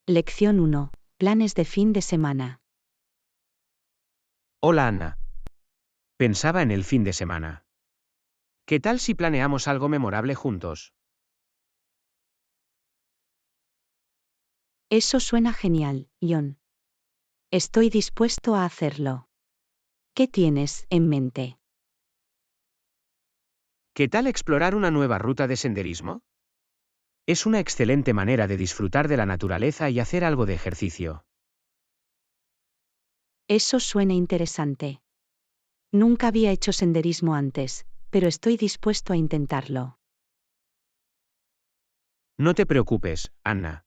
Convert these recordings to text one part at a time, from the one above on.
Lección 1. Planes de fin de semana. Hola Anna. Pensaba en el fin de semana. ¿Qué tal si planeamos algo memorable juntos? Eso suena genial, John. Estoy dispuesto a hacerlo. ¿Qué tienes en mente? ¿Qué tal explorar una nueva ruta de senderismo? Es una excelente manera de disfrutar de la naturaleza y hacer algo de ejercicio. Eso suena interesante. Nunca había hecho senderismo antes, pero estoy dispuesto a intentarlo. No te preocupes, Anna.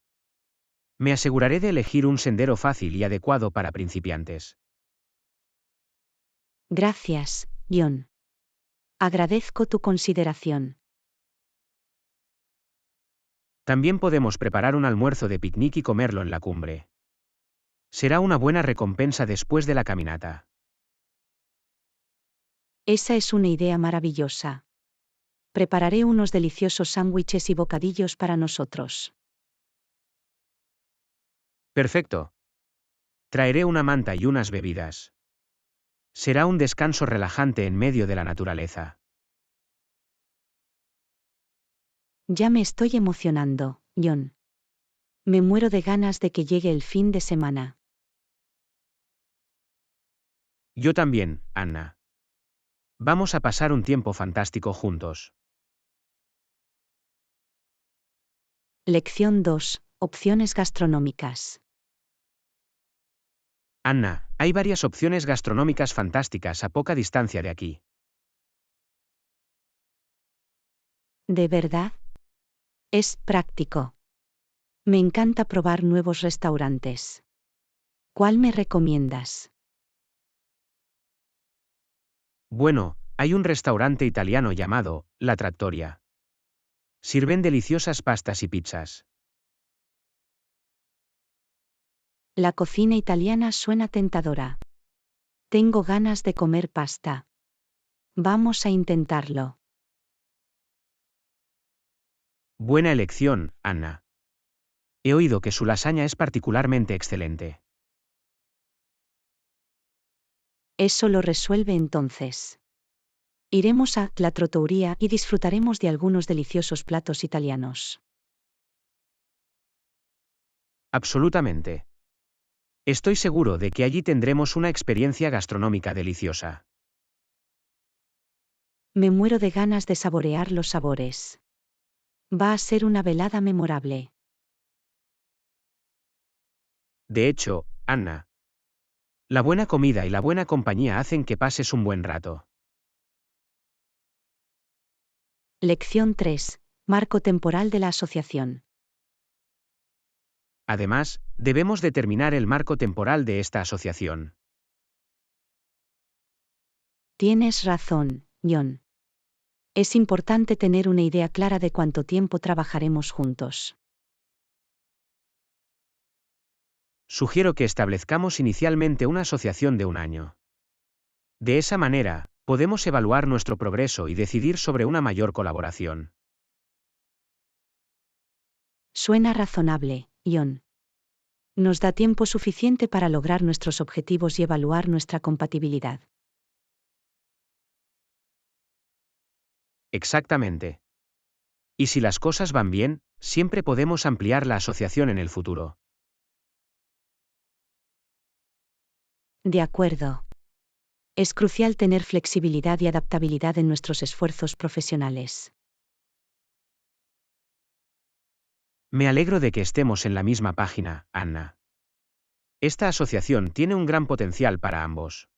Me aseguraré de elegir un sendero fácil y adecuado para principiantes. Gracias, John. Agradezco tu consideración. También podemos preparar un almuerzo de picnic y comerlo en la cumbre. Será una buena recompensa después de la caminata. Esa es una idea maravillosa. Prepararé unos deliciosos sándwiches y bocadillos para nosotros. Perfecto. Traeré una manta y unas bebidas. Será un descanso relajante en medio de la naturaleza. Ya me estoy emocionando, John. Me muero de ganas de que llegue el fin de semana. Yo también, Anna. Vamos a pasar un tiempo fantástico juntos. Lección 2. Opciones gastronómicas. Anna, hay varias opciones gastronómicas fantásticas a poca distancia de aquí. ¿De verdad? Es práctico. Me encanta probar nuevos restaurantes. ¿Cuál me recomiendas? Bueno, hay un restaurante italiano llamado La Trattoria. Sirven deliciosas pastas y pizzas. La cocina italiana suena tentadora. Tengo ganas de comer pasta. Vamos a intentarlo. Buena elección, Anna. He oído que su lasaña es particularmente excelente. Eso lo resuelve entonces. Iremos a La Trattoria y disfrutaremos de algunos deliciosos platos italianos. Absolutamente. Estoy seguro de que allí tendremos una experiencia gastronómica deliciosa. Me muero de ganas de saborear los sabores. Va a ser una velada memorable. De hecho, Anna, la buena comida y la buena compañía hacen que pases un buen rato. Lección 3. Marco temporal de la asociación. Además, debemos determinar el marco temporal de esta asociación. Tienes razón, John. Es importante tener una idea clara de cuánto tiempo trabajaremos juntos. Sugiero que establezcamos inicialmente una asociación de un año. De esa manera, podemos evaluar nuestro progreso y decidir sobre una mayor colaboración. Suena razonable, John. Nos da tiempo suficiente para lograr nuestros objetivos y evaluar nuestra compatibilidad. Exactamente. Y si las cosas van bien, siempre podemos ampliar la asociación en el futuro. De acuerdo. Es crucial tener flexibilidad y adaptabilidad en nuestros esfuerzos profesionales. Me alegro de que estemos en la misma página, Anna. Esta asociación tiene un gran potencial para ambos.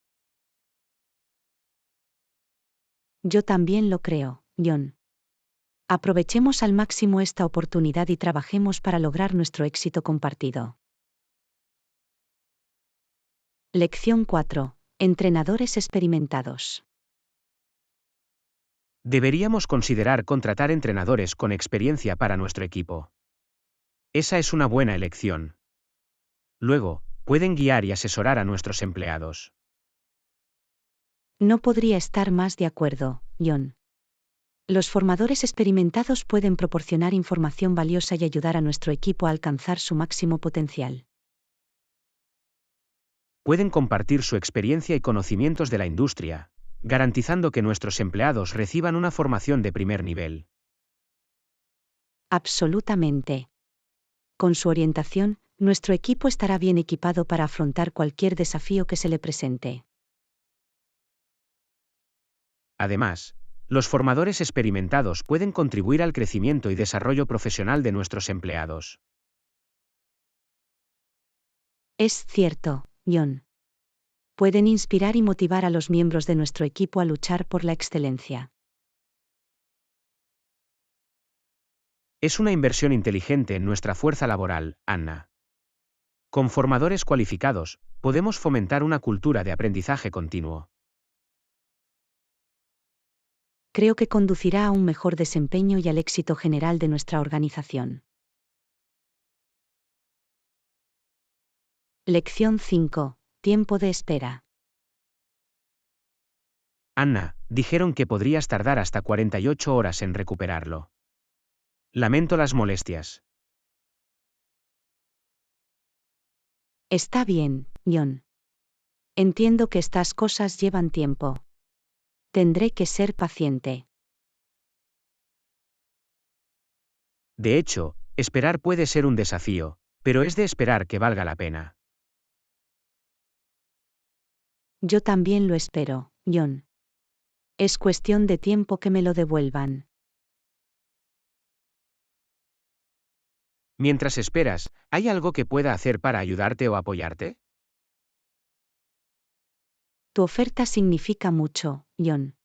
Yo también lo creo, John. Aprovechemos al máximo esta oportunidad y trabajemos para lograr nuestro éxito compartido. Lección 4. Entrenadores experimentados. Deberíamos considerar contratar entrenadores con experiencia para nuestro equipo. Esa es una buena elección. Luego, pueden guiar y asesorar a nuestros empleados. No podría estar más de acuerdo, John. Los formadores experimentados pueden proporcionar información valiosa y ayudar a nuestro equipo a alcanzar su máximo potencial. Pueden compartir su experiencia y conocimientos de la industria, garantizando que nuestros empleados reciban una formación de primer nivel. Absolutamente. Con su orientación, nuestro equipo estará bien equipado para afrontar cualquier desafío que se le presente. Además, los formadores experimentados pueden contribuir al crecimiento y desarrollo profesional de nuestros empleados. Es cierto, John. Pueden inspirar y motivar a los miembros de nuestro equipo a luchar por la excelencia. Es una inversión inteligente en nuestra fuerza laboral, Anna. Con formadores cualificados, podemos fomentar una cultura de aprendizaje continuo. Creo que conducirá a un mejor desempeño y al éxito general de nuestra organización. Lección 5. Tiempo de espera. Anna, dijeron que podrías tardar hasta 48 horas en recuperarlo. Lamento las molestias. Está bien, John. Entiendo que estas cosas llevan tiempo. Tendré que ser paciente. De hecho, esperar puede ser un desafío, pero es de esperar que valga la pena. Yo también lo espero, John. Es cuestión de tiempo que me lo devuelvan. Mientras esperas, ¿hay algo que pueda hacer para ayudarte o apoyarte? Tu oferta significa mucho, John.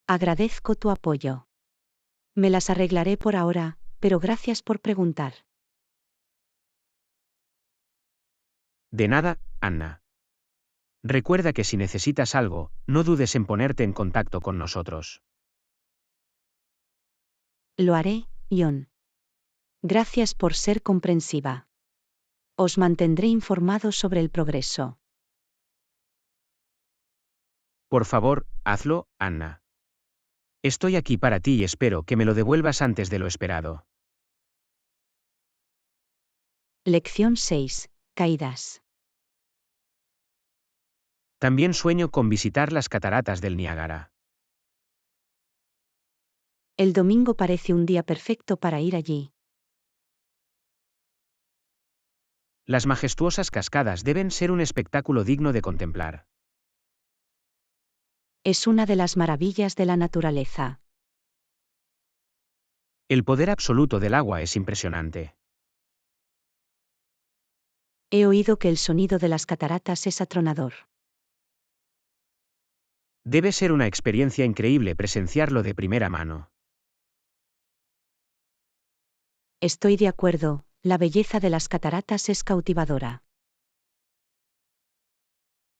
Agradezco tu apoyo. Me las arreglaré por ahora, pero gracias por preguntar. De nada, Anna. Recuerda que si necesitas algo, no dudes en ponerte en contacto con nosotros. Lo haré, John. Gracias por ser comprensiva. Os mantendré informados sobre el progreso. Por favor, hazlo, Anna. Estoy aquí para ti y espero que me lo devuelvas antes de lo esperado. Lección 6. Caídas. También sueño con visitar las cataratas del Niágara. El domingo parece un día perfecto para ir allí. Las majestuosas cascadas deben ser un espectáculo digno de contemplar. Es una de las maravillas de la naturaleza. El poder absoluto del agua es impresionante. He oído que el sonido de las cataratas es atronador. Debe ser una experiencia increíble presenciarlo de primera mano. Estoy de acuerdo, la belleza de las cataratas es cautivadora.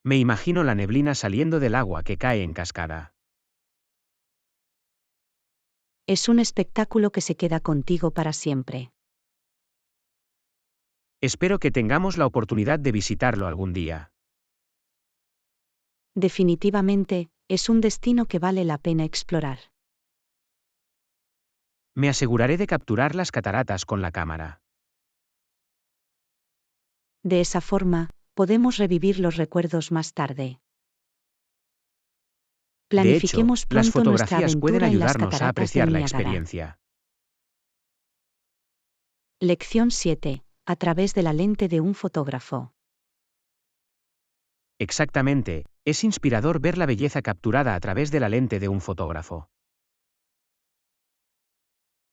Me imagino la neblina saliendo del agua que cae en cascada. Es un espectáculo que se queda contigo para siempre. Espero que tengamos la oportunidad de visitarlo algún día. Definitivamente, es un destino que vale la pena explorar. Me aseguraré de capturar las cataratas con la cámara. De esa forma, podemos revivir los recuerdos más tarde. De hecho, Planifiquemos las pronto nuestra fotografías pueden aventura en las ayudarnos a cataratas apreciar del la Niágara. experiencia. Lección 7. A través de la lente de un fotógrafo. Exactamente, es inspirador ver la belleza capturada a través de la lente de un fotógrafo.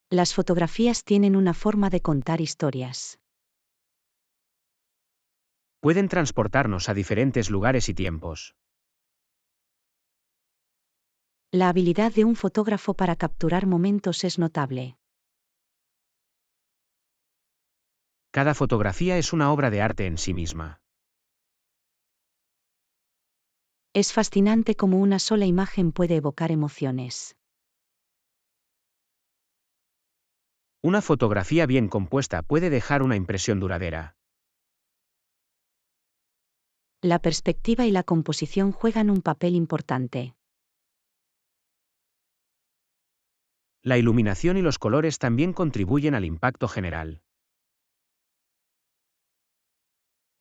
Las fotografías tienen una forma de contar historias. Pueden transportarnos a diferentes lugares y tiempos. La habilidad de un fotógrafo para capturar momentos es notable. Cada fotografía es una obra de arte en sí misma. Es fascinante cómo una sola imagen puede evocar emociones. Una fotografía bien compuesta puede dejar una impresión duradera. La perspectiva y la composición juegan un papel importante. La iluminación y los colores también contribuyen al impacto general.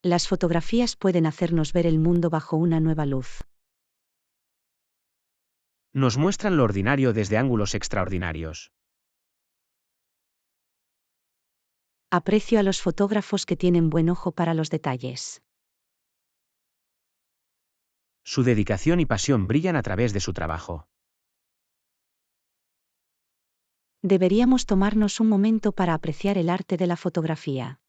Las fotografías pueden hacernos ver el mundo bajo una nueva luz. Nos muestran lo ordinario desde ángulos extraordinarios. Aprecio a los fotógrafos que tienen buen ojo para los detalles. Su dedicación y pasión brillan a través de su trabajo. Deberíamos tomarnos un momento para apreciar el arte de la fotografía.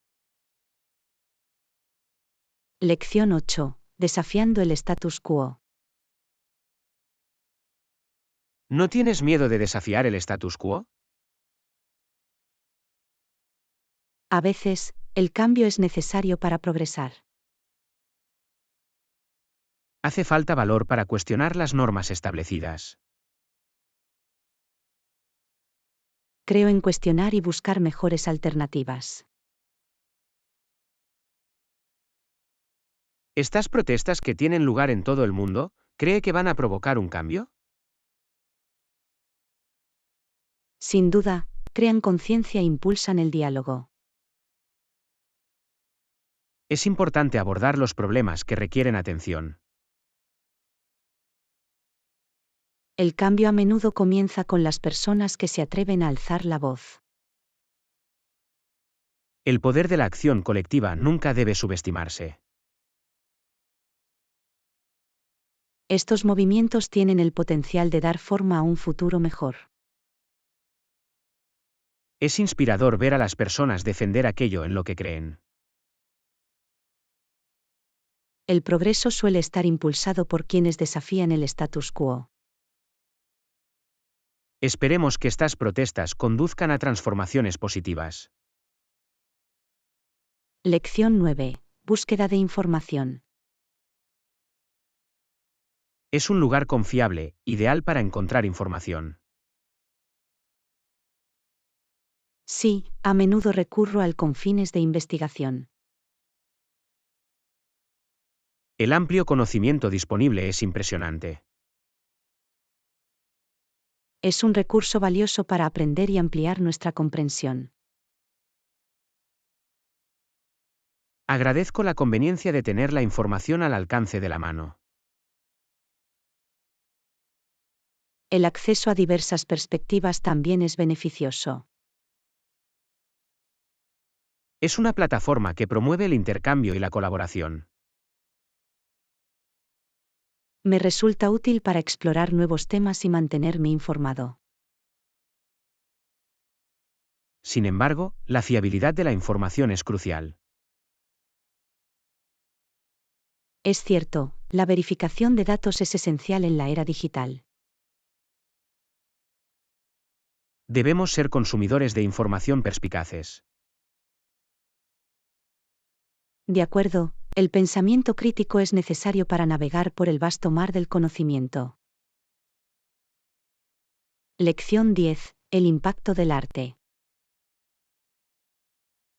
Lección 8. Desafiando el status quo. ¿No tienes miedo de desafiar el status quo? A veces, el cambio es necesario para progresar. Hace falta valor para cuestionar las normas establecidas. Creo en cuestionar y buscar mejores alternativas. ¿Estas protestas que tienen lugar en todo el mundo, cree que van a provocar un cambio? Sin duda, crean conciencia e impulsan el diálogo. Es importante abordar los problemas que requieren atención. El cambio a menudo comienza con las personas que se atreven a alzar la voz. El poder de la acción colectiva nunca debe subestimarse. Estos movimientos tienen el potencial de dar forma a un futuro mejor. Es inspirador ver a las personas defender aquello en lo que creen. El progreso suele estar impulsado por quienes desafían el status quo. Esperemos que estas protestas conduzcan a transformaciones positivas. Lección 9. Búsqueda de información. Es un lugar confiable, ideal para encontrar información. Sí, a menudo recurro al con fines de investigación. El amplio conocimiento disponible es impresionante. Es un recurso valioso para aprender y ampliar nuestra comprensión. Agradezco la conveniencia de tener la información al alcance de la mano. El acceso a diversas perspectivas también es beneficioso. Es una plataforma que promueve el intercambio y la colaboración. Me resulta útil para explorar nuevos temas y mantenerme informado. Sin embargo, la fiabilidad de la información es crucial. Es cierto, la verificación de datos es esencial en la era digital. Debemos ser consumidores de información perspicaces. De acuerdo, el pensamiento crítico es necesario para navegar por el vasto mar del conocimiento. Lección 10. El impacto del arte.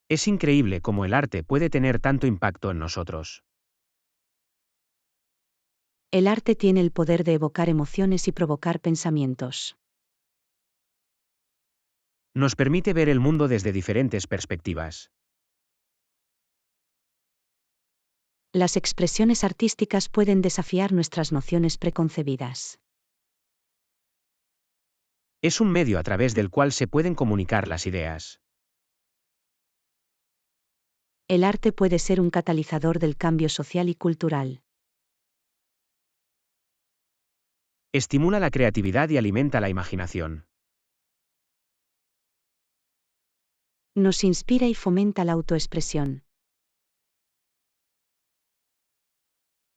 Es increíble cómo el arte puede tener tanto impacto en nosotros. El arte tiene el poder de evocar emociones y provocar pensamientos. Nos permite ver el mundo desde diferentes perspectivas. Las expresiones artísticas pueden desafiar nuestras nociones preconcebidas. Es un medio a través del cual se pueden comunicar las ideas. El arte puede ser un catalizador del cambio social y cultural. Estimula la creatividad y alimenta la imaginación. Nos inspira y fomenta la autoexpresión.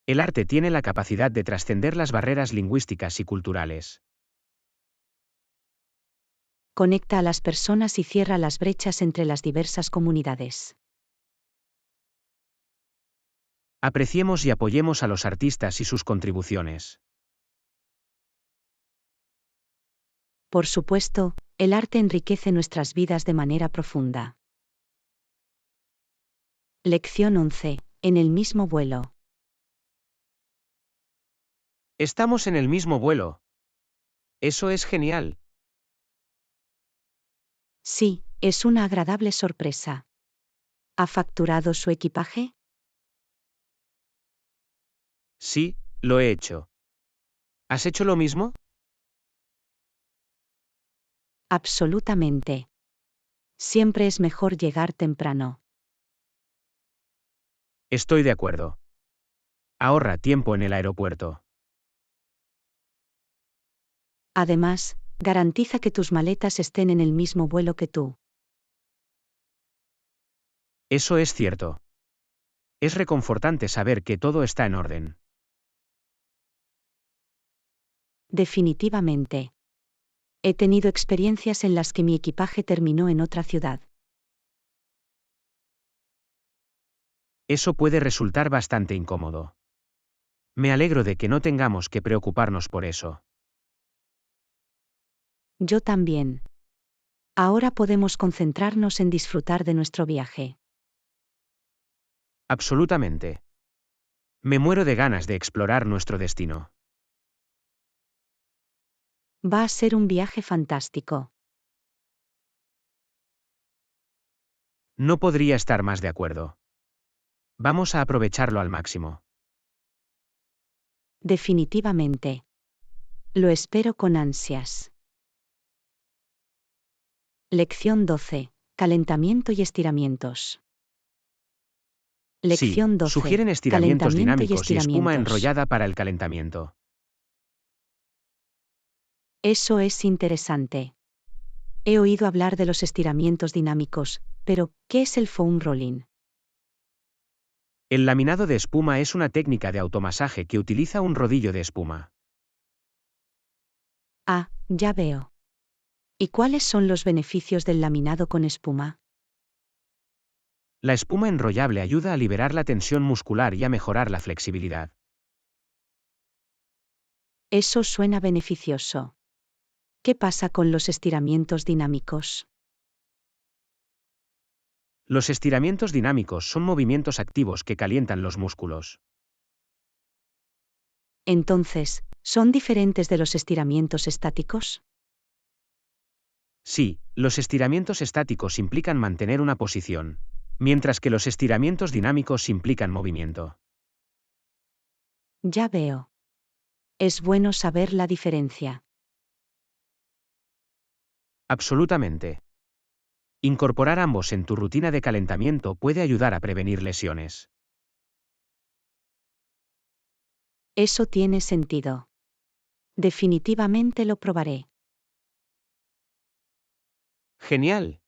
El arte tiene la capacidad de trascender las barreras lingüísticas y culturales. Conecta a las personas y cierra las brechas entre las diversas comunidades. Apreciemos y apoyemos a los artistas y sus contribuciones. Por supuesto, el arte enriquece nuestras vidas de manera profunda. Lección 11. En el mismo vuelo. Estamos en el mismo vuelo. Eso es genial. Sí, es una agradable sorpresa. ¿Ha facturado su equipaje? Sí, lo he hecho. ¿Has hecho lo mismo? Absolutamente. Siempre es mejor llegar temprano. Estoy de acuerdo. Ahorra tiempo en el aeropuerto. Además, garantiza que tus maletas estén en el mismo vuelo que tú. Eso es cierto. Es reconfortante saber que todo está en orden. Definitivamente. He tenido experiencias en las que mi equipaje terminó en otra ciudad. Eso puede resultar bastante incómodo. Me alegro de que no tengamos que preocuparnos por eso. Yo también. Ahora podemos concentrarnos en disfrutar de nuestro viaje. Absolutamente. Me muero de ganas de explorar nuestro destino. Va a ser un viaje fantástico. No podría estar más de acuerdo. Vamos a aprovecharlo al máximo. Definitivamente. Lo espero con ansias. Lección 12. Calentamiento y estiramientos. Sí, Lección 12. sugieren estiramientos Calentamiento y dinámicos y espuma estiramientos. enrollada para el calentamiento. Eso es interesante. He oído hablar de los estiramientos dinámicos, pero ¿qué es el foam rolling? El laminado de espuma es una técnica de automasaje que utiliza un rodillo de espuma. Ah, ya veo. ¿Y cuáles son los beneficios del laminado con espuma? La espuma enrollable ayuda a liberar la tensión muscular y a mejorar la flexibilidad. Eso suena beneficioso. ¿Qué pasa con los estiramientos dinámicos? Los estiramientos dinámicos son movimientos activos que calientan los músculos. Entonces, ¿son diferentes de los estiramientos estáticos? Sí, los estiramientos estáticos implican mantener una posición, mientras que los estiramientos dinámicos implican movimiento. Ya veo. Es bueno saber la diferencia. Absolutamente. Incorporar ambos en tu rutina de calentamiento puede ayudar a prevenir lesiones. Eso tiene sentido. Definitivamente lo probaré. Genial.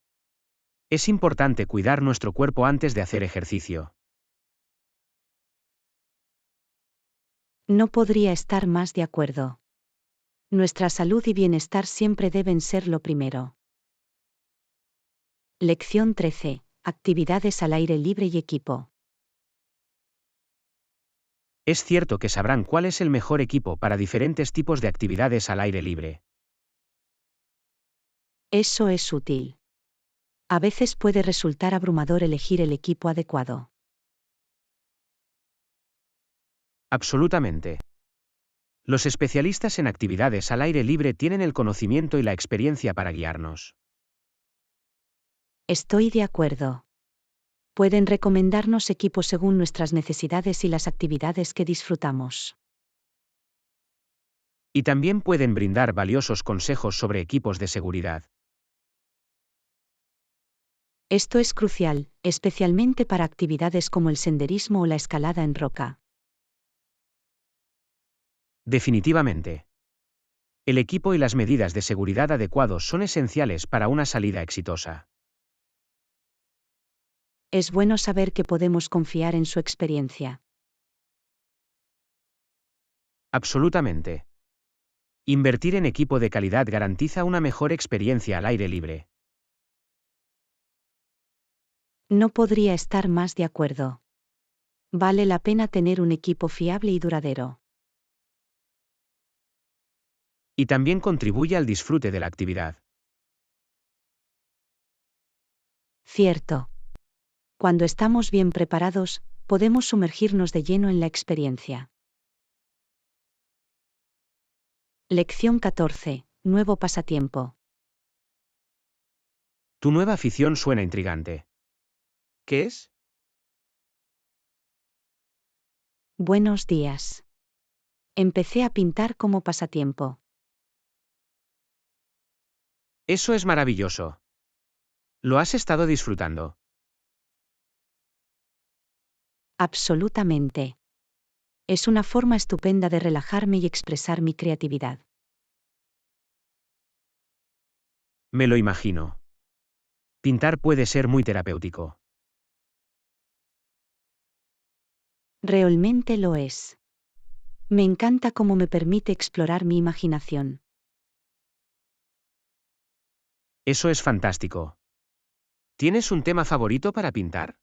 Es importante cuidar nuestro cuerpo antes de hacer ejercicio. No podría estar más de acuerdo. Nuestra salud y bienestar siempre deben ser lo primero. Lección 13. Actividades al aire libre y equipo. Es cierto que sabrán cuál es el mejor equipo para diferentes tipos de actividades al aire libre. Eso es útil. A veces puede resultar abrumador elegir el equipo adecuado. Absolutamente. Los especialistas en actividades al aire libre tienen el conocimiento y la experiencia para guiarnos. Estoy de acuerdo. Pueden recomendarnos equipos según nuestras necesidades y las actividades que disfrutamos. Y también pueden brindar valiosos consejos sobre equipos de seguridad. Esto es crucial, especialmente para actividades como el senderismo o la escalada en roca. Definitivamente. El equipo y las medidas de seguridad adecuados son esenciales para una salida exitosa. Es bueno saber que podemos confiar en su experiencia. Absolutamente. Invertir en equipo de calidad garantiza una mejor experiencia al aire libre. No podría estar más de acuerdo. Vale la pena tener un equipo fiable y duradero. Y también contribuye al disfrute de la actividad. Cierto. Cuando estamos bien preparados, podemos sumergirnos de lleno en la experiencia. Lección 14. Nuevo pasatiempo. Tu nueva afición suena intrigante. ¿Qué es? Buenos días. Empecé a pintar como pasatiempo. Eso es maravilloso. ¿Lo has estado disfrutando? Absolutamente. Es una forma estupenda de relajarme y expresar mi creatividad. Me lo imagino. Pintar puede ser muy terapéutico. Realmente lo es. Me encanta cómo me permite explorar mi imaginación. Eso es fantástico. ¿Tienes un tema favorito para pintar?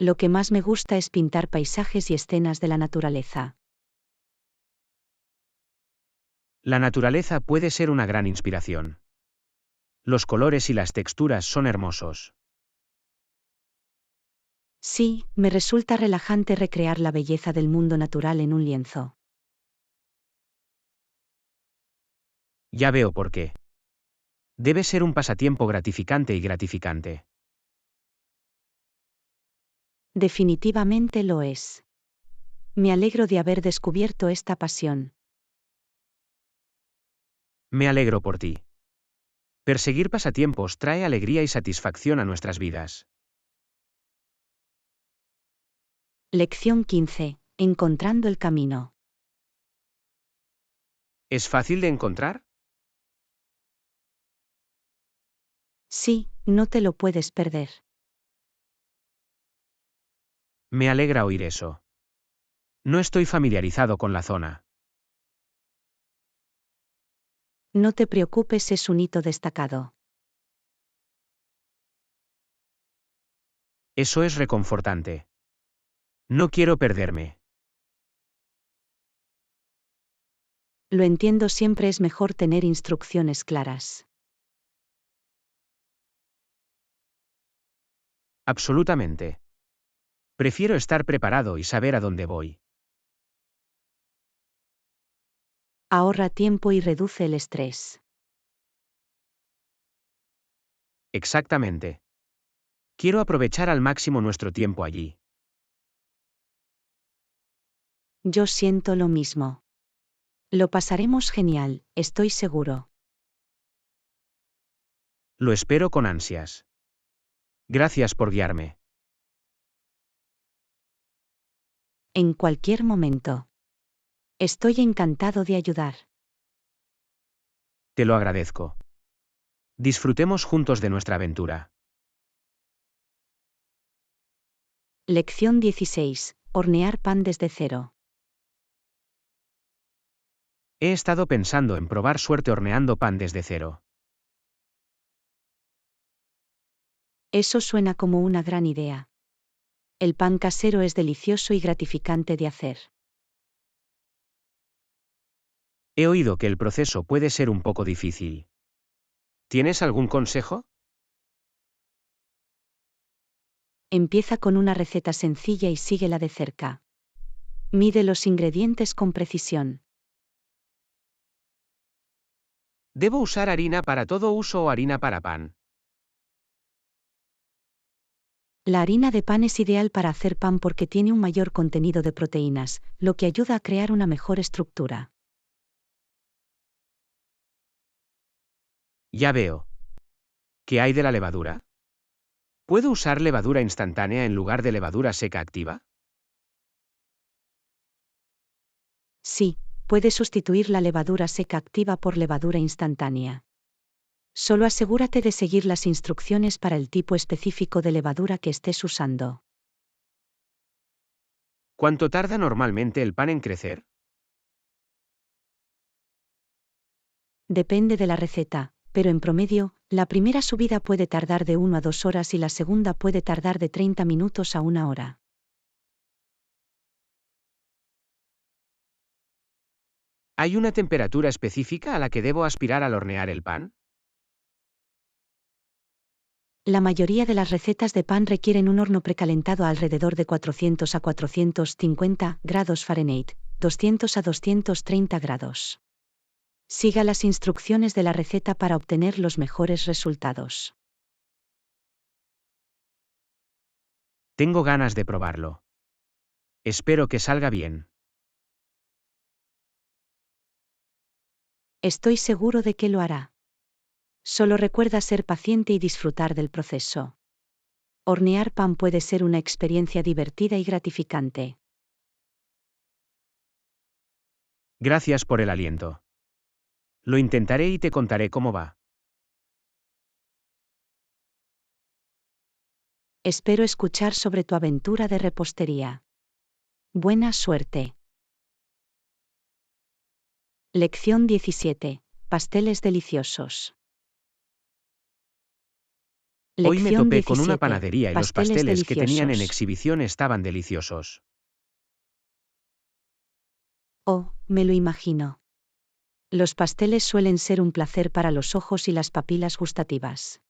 Lo que más me gusta es pintar paisajes y escenas de la naturaleza. La naturaleza puede ser una gran inspiración. Los colores y las texturas son hermosos. Sí, me resulta relajante recrear la belleza del mundo natural en un lienzo. Ya veo por qué. Debe ser un pasatiempo gratificante y gratificante. Definitivamente lo es. Me alegro de haber descubierto esta pasión. Me alegro por ti. Perseguir pasatiempos trae alegría y satisfacción a nuestras vidas. Lección 15. Encontrando el camino. ¿Es fácil de encontrar? Sí, no te lo puedes perder. Me alegra oír eso. No estoy familiarizado con la zona. No te preocupes, es un hito destacado. Eso es reconfortante. No quiero perderme. Lo entiendo, siempre es mejor tener instrucciones claras. Absolutamente. Prefiero estar preparado y saber a dónde voy. Ahorra tiempo y reduce el estrés. Exactamente. Quiero aprovechar al máximo nuestro tiempo allí. Yo siento lo mismo. Lo pasaremos genial, estoy seguro. Lo espero con ansias. Gracias por guiarme. En cualquier momento. Estoy encantado de ayudar. Te lo agradezco. Disfrutemos juntos de nuestra aventura. Lección 16. Hornear pan desde cero. He estado pensando en probar suerte horneando pan desde cero. Eso suena como una gran idea. El pan casero es delicioso y gratificante de hacer. He oído que el proceso puede ser un poco difícil. ¿Tienes algún consejo? Empieza con una receta sencilla y síguela de cerca. Mide los ingredientes con precisión. ¿Debo usar harina para todo uso o harina para pan? La harina de pan es ideal para hacer pan porque tiene un mayor contenido de proteínas, lo que ayuda a crear una mejor estructura. Ya veo. ¿Qué hay de la levadura? ¿Puedo usar levadura instantánea en lugar de levadura seca activa? Sí, puedes sustituir la levadura seca activa por levadura instantánea. Solo asegúrate de seguir las instrucciones para el tipo específico de levadura que estés usando. ¿Cuánto tarda normalmente el pan en crecer? Depende de la receta, pero en promedio, la primera subida puede tardar de 1 a 2 horas y la segunda puede tardar de 30 minutos a 1 hora. ¿Hay una temperatura específica a la que debo aspirar al hornear el pan? La mayoría de las recetas de pan requieren un horno precalentado a alrededor de 400 a 450 grados Fahrenheit, 200 a 230 grados. Siga las instrucciones de la receta para obtener los mejores resultados. Tengo ganas de probarlo. Espero que salga bien. Estoy seguro de que lo hará. Solo recuerda ser paciente y disfrutar del proceso. Hornear pan puede ser una experiencia divertida y gratificante. Gracias por el aliento. Lo intentaré y te contaré cómo va. Espero escuchar sobre tu aventura de repostería. Buena suerte. Lección 17. Pasteles deliciosos. Hoy me Lección topé con una 17. panadería y los Pasteles pasteles que tenían en deliciosos. exhibición estaban deliciosos. Oh, me lo imagino. Los pasteles suelen ser un placer para los ojos y las papilas gustativas.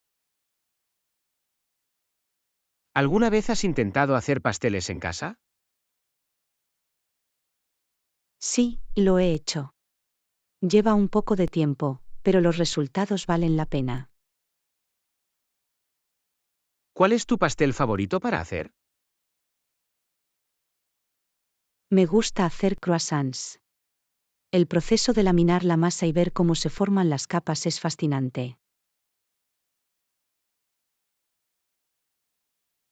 ¿Alguna vez has intentado hacer pasteles en casa? Sí, lo he hecho. Lleva un poco de tiempo, pero los resultados valen la pena. ¿Cuál es tu pastel favorito para hacer? Me gusta hacer croissants. El proceso de laminar la masa y ver cómo se forman las capas es fascinante.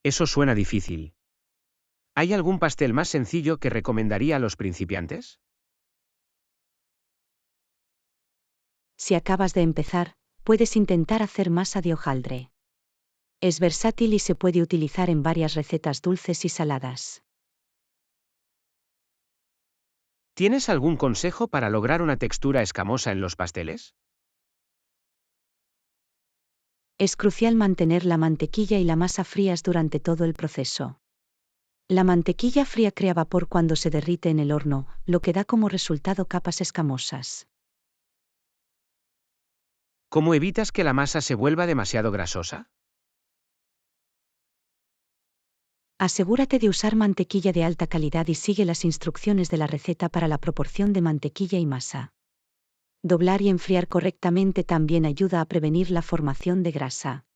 Eso suena difícil. ¿Hay algún pastel más sencillo que recomendaría a los principiantes? Si acabas de empezar, puedes intentar hacer masa de hojaldre. Es versátil y se puede utilizar en varias recetas dulces y saladas. ¿Tienes algún consejo para lograr una textura escamosa en los pasteles? Es crucial mantener la mantequilla y la masa frías durante todo el proceso. La mantequilla fría crea vapor cuando se derrite en el horno, lo que da como resultado capas escamosas. ¿Cómo evitas que la masa se vuelva demasiado grasosa? Asegúrate de usar mantequilla de alta calidad y sigue las instrucciones de la receta para la proporción de mantequilla y masa. Doblar y enfriar correctamente también ayuda a prevenir la formación de grasa.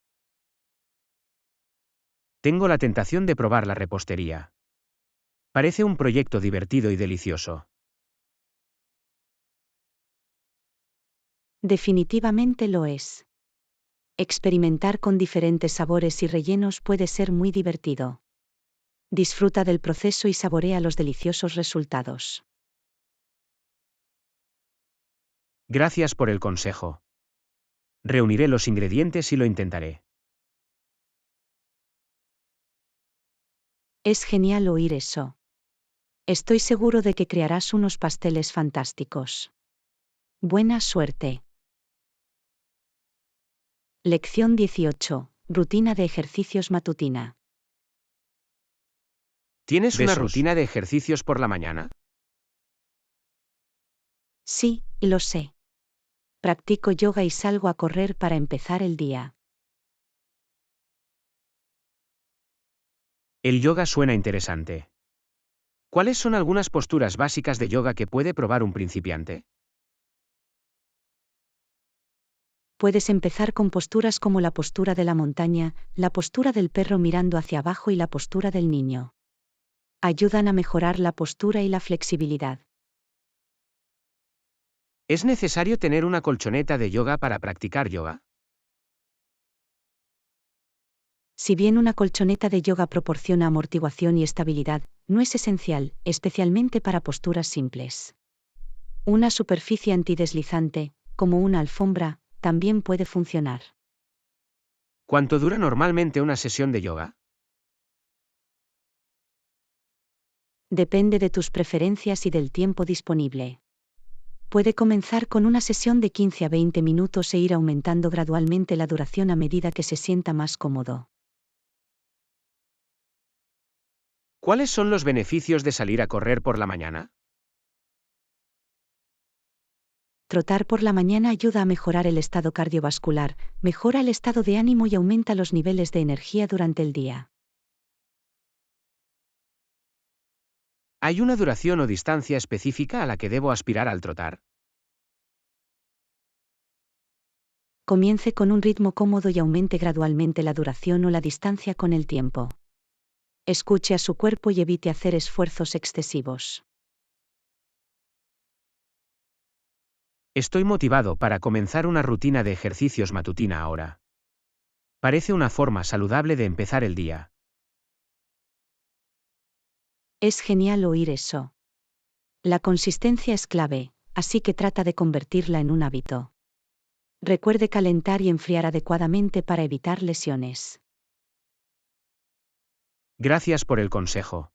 Tengo la tentación de probar la repostería. Parece un proyecto divertido y delicioso. Definitivamente lo es. Experimentar con diferentes sabores y rellenos puede ser muy divertido. Disfruta del proceso y saborea los deliciosos resultados. Gracias por el consejo. Reuniré los ingredientes y lo intentaré. Es genial oír eso. Estoy seguro de que crearás unos pasteles fantásticos. Buena suerte. Lección 18. Rutina de ejercicios matutina. ¿Tienes una Besos. rutina de ejercicios por la mañana? Sí, lo sé. Practico yoga y salgo a correr para empezar el día. El yoga suena interesante. ¿Cuáles son algunas posturas básicas de yoga que puede probar un principiante? Puedes empezar con posturas como la postura de la montaña, la postura del perro mirando hacia abajo y la postura del niño. Ayudan a mejorar la postura y la flexibilidad. ¿Es necesario tener una colchoneta de yoga para practicar yoga? Si bien una colchoneta de yoga proporciona amortiguación y estabilidad, no es esencial, especialmente para posturas simples. Una superficie antideslizante, como una alfombra, también puede funcionar. ¿Cuánto dura normalmente una sesión de yoga? Depende de tus preferencias y del tiempo disponible. Puede comenzar con una sesión de 15 a 20 minutos e ir aumentando gradualmente la duración a medida que se sienta más cómodo. ¿Cuáles son los beneficios de salir a correr por la mañana? Trotar por la mañana ayuda a mejorar el estado cardiovascular, mejora el estado de ánimo y aumenta los niveles de energía durante el día. ¿Hay una duración o distancia específica a la que debo aspirar al trotar? Comience con un ritmo cómodo y aumente gradualmente la duración o la distancia con el tiempo. Escuche a su cuerpo y evite hacer esfuerzos excesivos. Estoy motivado para comenzar una rutina de ejercicios matutina ahora. Parece una forma saludable de empezar el día. Es genial oír eso. La consistencia es clave, así que trata de convertirla en un hábito. Recuerde calentar y enfriar adecuadamente para evitar lesiones. Gracias por el consejo.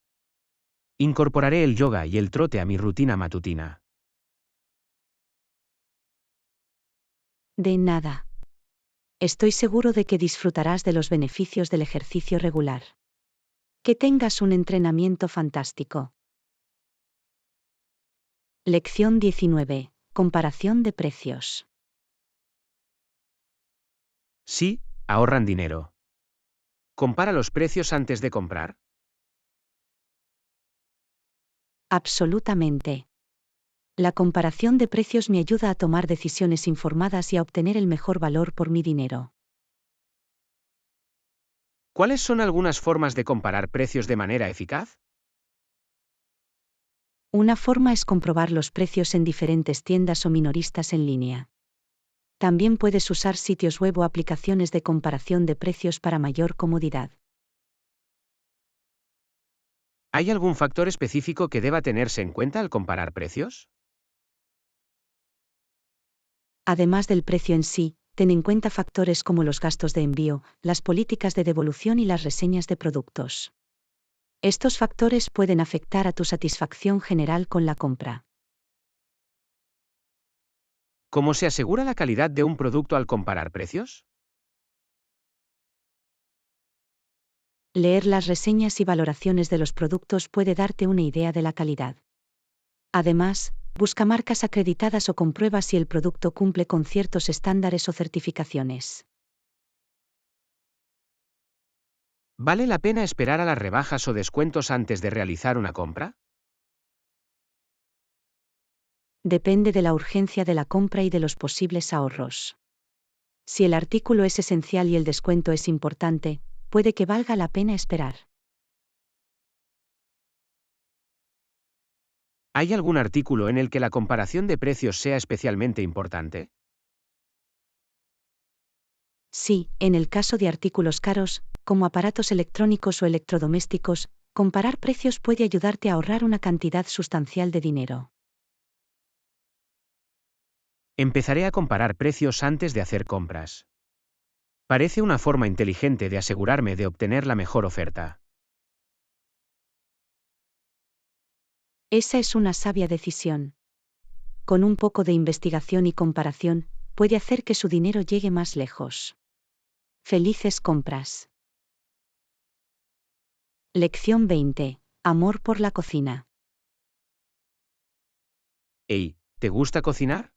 Incorporaré el yoga y el trote a mi rutina matutina. De nada. Estoy seguro de que disfrutarás de los beneficios del ejercicio regular. Que tengas un entrenamiento fantástico. Lección 19. Comparación de precios. Sí, ahorran dinero. ¿Compara los precios antes de comprar? Absolutamente. La comparación de precios me ayuda a tomar decisiones informadas y a obtener el mejor valor por mi dinero. ¿Cuáles son algunas formas de comparar precios de manera eficaz? Una forma es comprobar los precios en diferentes tiendas o minoristas en línea. También puedes usar sitios web o aplicaciones de comparación de precios para mayor comodidad. ¿Hay algún factor específico que deba tenerse en cuenta al comparar precios? Además del precio en sí, ten en cuenta factores como los gastos de envío, las políticas de devolución y las reseñas de productos. Estos factores pueden afectar a tu satisfacción general con la compra. ¿Cómo se asegura la calidad de un producto al comparar precios? Leer las reseñas y valoraciones de los productos puede darte una idea de la calidad. Además, busca marcas acreditadas o comprueba si el producto cumple con ciertos estándares o certificaciones. ¿Vale la pena esperar a las rebajas o descuentos antes de realizar una compra? Depende de la urgencia de la compra y de los posibles ahorros. Si el artículo es esencial y el descuento es importante, puede que valga la pena esperar. ¿Hay algún artículo en el que la comparación de precios sea especialmente importante? Sí, en el caso de artículos caros, como aparatos electrónicos o electrodomésticos, comparar precios puede ayudarte a ahorrar una cantidad sustancial de dinero. Empezaré a comparar precios antes de hacer compras. Parece una forma inteligente de asegurarme de obtener la mejor oferta. Esa es una sabia decisión. Con un poco de investigación y comparación, puede hacer que su dinero llegue más lejos. Felices compras. Lección 20. Amor por la cocina. Hey, ¿te gusta cocinar?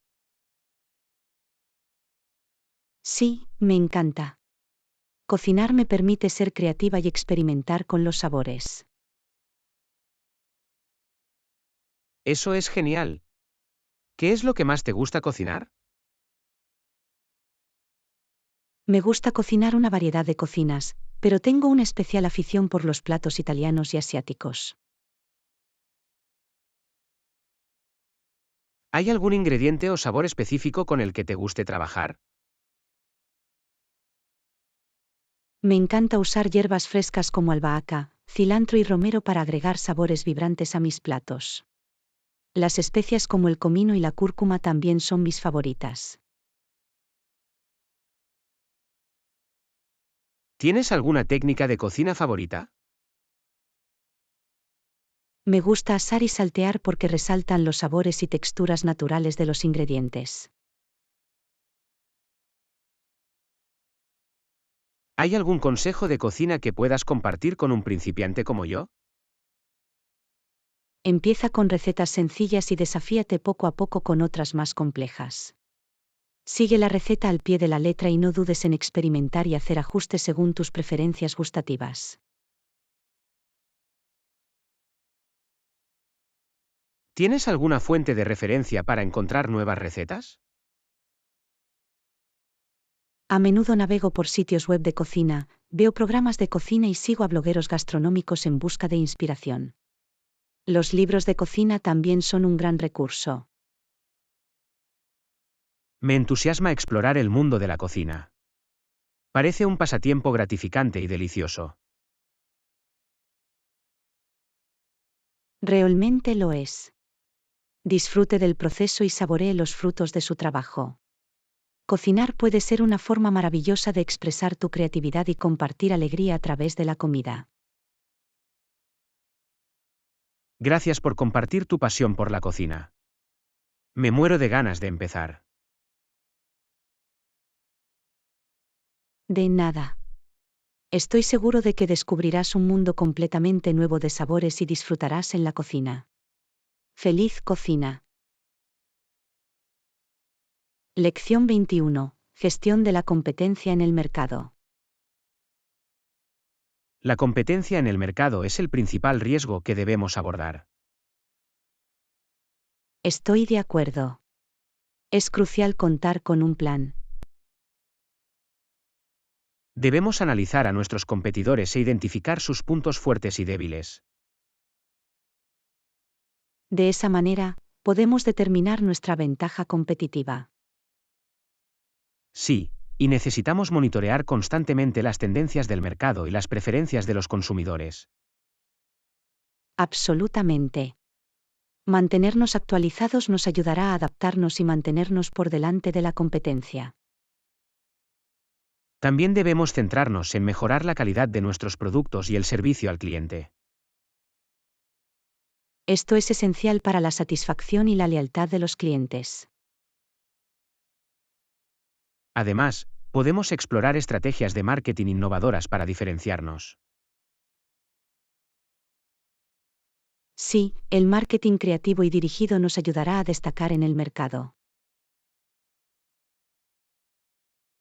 Sí, me encanta. Cocinar me permite ser creativa y experimentar con los sabores. Eso es genial. ¿Qué es lo que más te gusta cocinar? Me gusta cocinar una variedad de cocinas, pero tengo una especial afición por los platos italianos y asiáticos. ¿Hay algún ingrediente o sabor específico con el que te guste trabajar? Me encanta usar hierbas frescas como albahaca, cilantro y romero para agregar sabores vibrantes a mis platos. Las especias como el comino y la cúrcuma también son mis favoritas. ¿Tienes alguna técnica de cocina favorita? Me gusta asar y saltear porque resaltan los sabores y texturas naturales de los ingredientes. ¿Hay algún consejo de cocina que puedas compartir con un principiante como yo? Empieza con recetas sencillas y desafíate poco a poco con otras más complejas. Sigue la receta al pie de la letra y no dudes en experimentar y hacer ajustes según tus preferencias gustativas. ¿Tienes alguna fuente de referencia para encontrar nuevas recetas? A menudo navego por sitios web de cocina, veo programas de cocina y sigo a blogueros gastronómicos en busca de inspiración. Los libros de cocina también son un gran recurso. Me entusiasma explorar el mundo de la cocina. Parece un pasatiempo gratificante y delicioso. Realmente lo es. Disfrute del proceso y saboree los frutos de su trabajo. Cocinar puede ser una forma maravillosa de expresar tu creatividad y compartir alegría a través de la comida. Gracias por compartir tu pasión por la cocina. Me muero de ganas de empezar. De nada. Estoy seguro de que descubrirás un mundo completamente nuevo de sabores y disfrutarás en la cocina. ¡Feliz cocina! Lección 21. Gestión de la competencia en el mercado. La competencia en el mercado es el principal riesgo que debemos abordar. Estoy de acuerdo. Es crucial contar con un plan. Debemos analizar a nuestros competidores e identificar sus puntos fuertes y débiles. De esa manera, podemos determinar nuestra ventaja competitiva. Sí, y necesitamos monitorear constantemente las tendencias del mercado y las preferencias de los consumidores. Absolutamente. Mantenernos actualizados nos ayudará a adaptarnos y mantenernos por delante de la competencia. También debemos centrarnos en mejorar la calidad de nuestros productos y el servicio al cliente. Esto es esencial para la satisfacción y la lealtad de los clientes. Además, podemos explorar estrategias de marketing innovadoras para diferenciarnos. Sí, el marketing creativo y dirigido nos ayudará a destacar en el mercado.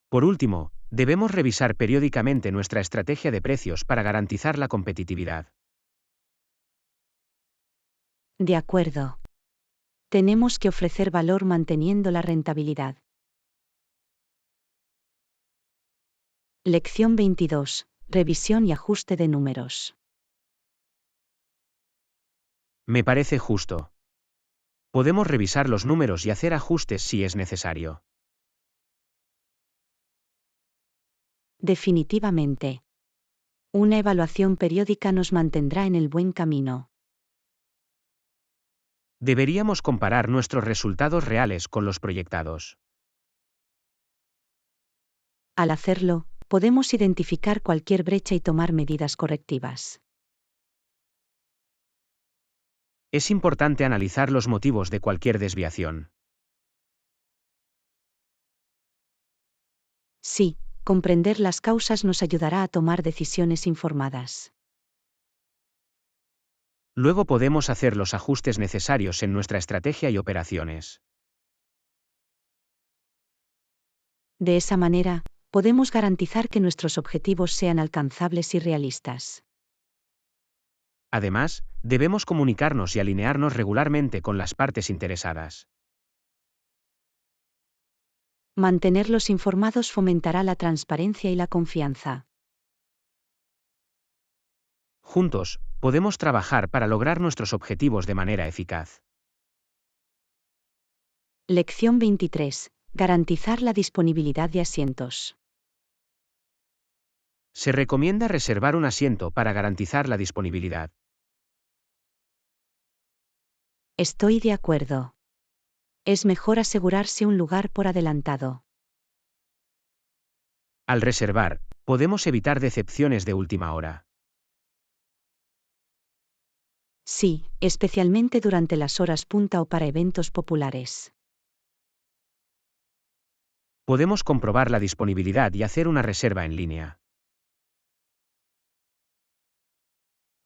Por último, debemos revisar periódicamente nuestra estrategia de precios para garantizar la competitividad. De acuerdo. Tenemos que ofrecer valor manteniendo la rentabilidad. Lección 22. Revisión y ajuste de números. Me parece justo. Podemos revisar los números y hacer ajustes si es necesario. Definitivamente. Una evaluación periódica nos mantendrá en el buen camino. Deberíamos comparar nuestros resultados reales con los proyectados. Al hacerlo, podemos identificar cualquier brecha y tomar medidas correctivas. Es importante analizar los motivos de cualquier desviación. Sí, comprender las causas nos ayudará a tomar decisiones informadas. Luego podemos hacer los ajustes necesarios en nuestra estrategia y operaciones. De esa manera, podemos garantizar que nuestros objetivos sean alcanzables y realistas. Además, debemos comunicarnos y alinearnos regularmente con las partes interesadas. Mantenerlos informados fomentará la transparencia y la confianza. Juntos, podemos trabajar para lograr nuestros objetivos de manera eficaz. Lección 23. Garantizar la disponibilidad de asientos. Se recomienda reservar un asiento para garantizar la disponibilidad. Estoy de acuerdo. Es mejor asegurarse un lugar por adelantado. Al reservar, podemos evitar decepciones de última hora. Sí, especialmente durante las horas punta o para eventos populares. Podemos comprobar la disponibilidad y hacer una reserva en línea.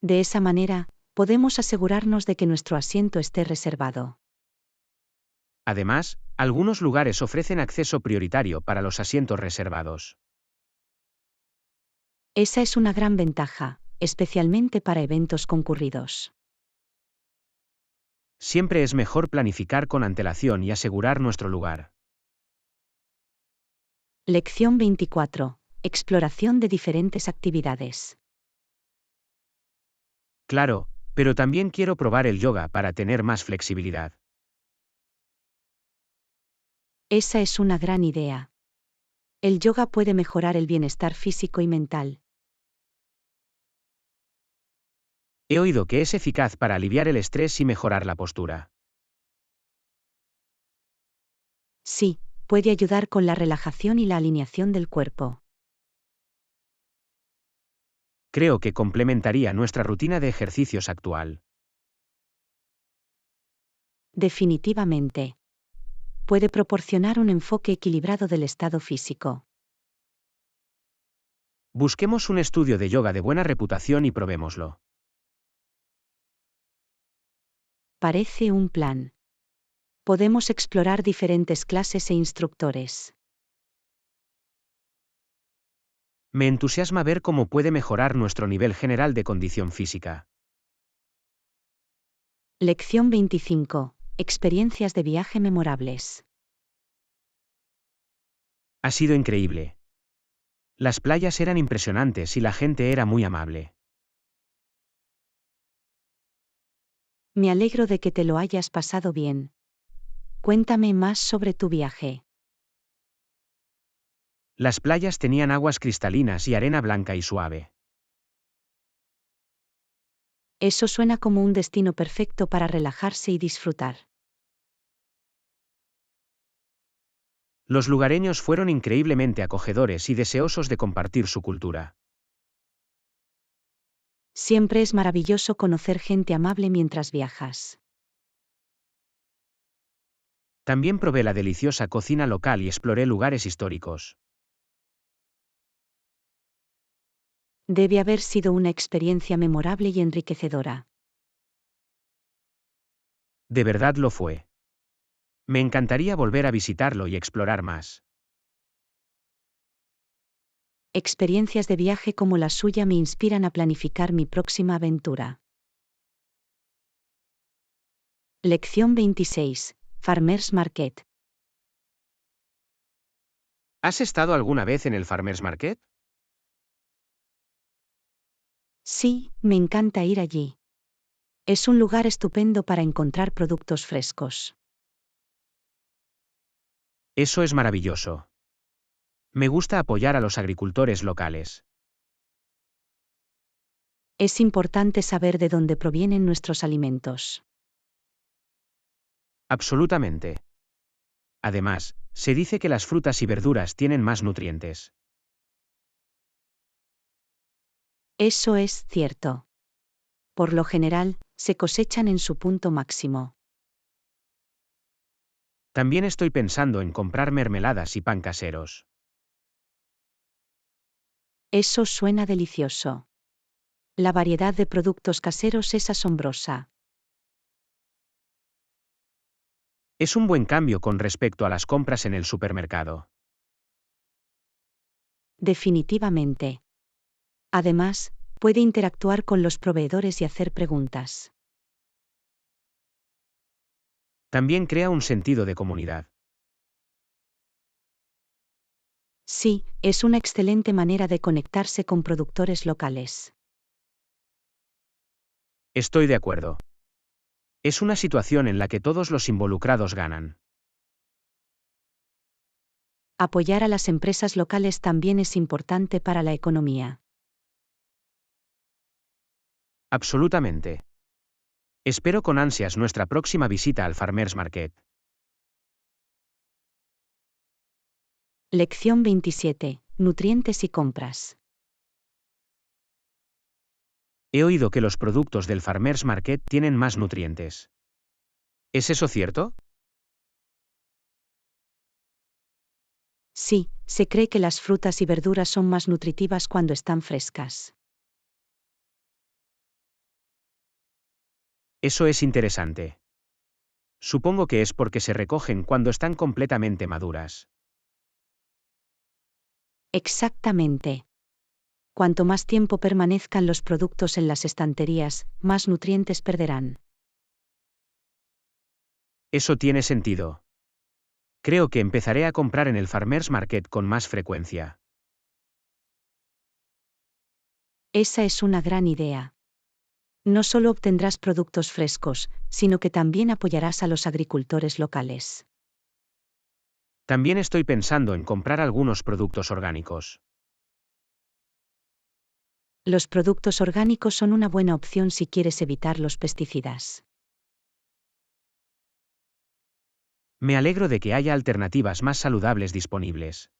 De esa manera, podemos asegurarnos de que nuestro asiento esté reservado. Además, algunos lugares ofrecen acceso prioritario para los asientos reservados. Esa es una gran ventaja, especialmente para eventos concurridos. Siempre es mejor planificar con antelación y asegurar nuestro lugar. Lección 24. Exploración de diferentes actividades. Claro, pero también quiero probar el yoga para tener más flexibilidad. Esa es una gran idea. El yoga puede mejorar el bienestar físico y mental. He oído que es eficaz para aliviar el estrés y mejorar la postura. Sí, puede ayudar con la relajación y la alineación del cuerpo. Creo que complementaría nuestra rutina de ejercicios actual. Definitivamente. Puede proporcionar un enfoque equilibrado del estado físico. Busquemos un estudio de yoga de buena reputación y probémoslo. Parece un plan. Podemos explorar diferentes clases e instructores. Me entusiasma ver cómo puede mejorar nuestro nivel general de condición física. Lección 25. Experiencias de viaje memorables. Ha sido increíble. Las playas eran impresionantes y la gente era muy amable. Me alegro de que te lo hayas pasado bien. Cuéntame más sobre tu viaje. Las playas tenían aguas cristalinas y arena blanca y suave. Eso suena como un destino perfecto para relajarse y disfrutar. Los lugareños fueron increíblemente acogedores y deseosos de compartir su cultura. Siempre es maravilloso conocer gente amable mientras viajas. También probé la deliciosa cocina local y exploré lugares históricos. Debe haber sido una experiencia memorable y enriquecedora. De verdad lo fue. Me encantaría volver a visitarlo y explorar más. Experiencias de viaje como la suya me inspiran a planificar mi próxima aventura. Lección 26. Farmers Market. ¿Has estado alguna vez en el Farmers Market? Sí, me encanta ir allí. Es un lugar estupendo para encontrar productos frescos. Eso es maravilloso. Me gusta apoyar a los agricultores locales. Es importante saber de dónde provienen nuestros alimentos. Absolutamente. Además, se dice que las frutas y verduras tienen más nutrientes. Eso es cierto. Por lo general, se cosechan en su punto máximo. También estoy pensando en comprar mermeladas y pan caseros. Eso suena delicioso. La variedad de productos caseros es asombrosa. Es un buen cambio con respecto a las compras en el supermercado. Definitivamente. Además, puede interactuar con los proveedores y hacer preguntas. También crea un sentido de comunidad. Sí, es una excelente manera de conectarse con productores locales. Estoy de acuerdo. Es una situación en la que todos los involucrados ganan. Apoyar a las empresas locales también es importante para la economía. Absolutamente. Espero con ansias nuestra próxima visita al Farmers Market. Lección 27. Nutrientes y compras. He oído que los productos del Farmers Market tienen más nutrientes. ¿Es eso cierto? Sí, se cree que las frutas y verduras son más nutritivas cuando están frescas. Eso es interesante. Supongo que es porque se recogen cuando están completamente maduras. Exactamente. Cuanto más tiempo permanezcan los productos en las estanterías, más nutrientes perderán. Eso tiene sentido. Creo que empezaré a comprar en el Farmers Market con más frecuencia. Esa es una gran idea. No solo obtendrás productos frescos, sino que también apoyarás a los agricultores locales. También estoy pensando en comprar algunos productos orgánicos. Los productos orgánicos son una buena opción si quieres evitar los pesticidas. Me alegro de que haya alternativas más saludables disponibles.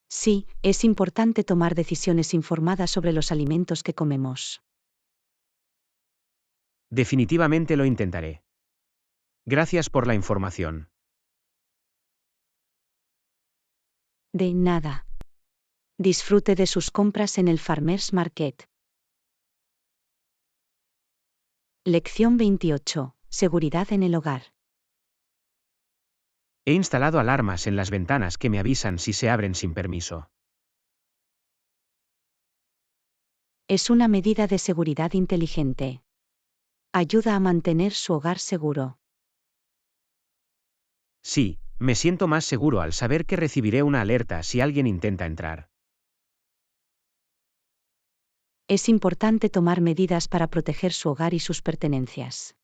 Sí, es importante tomar decisiones informadas sobre los alimentos que comemos. Definitivamente lo intentaré. Gracias por la información. De nada. Disfrute de sus compras en el Farmers Market. Lección 28. Seguridad en el hogar. He instalado alarmas en las ventanas que me avisan si se abren sin permiso. Es una medida de seguridad inteligente. Ayuda a mantener su hogar seguro. Sí, me siento más seguro al saber que recibiré una alerta si alguien intenta entrar. Es importante tomar medidas para proteger su hogar y sus pertenencias.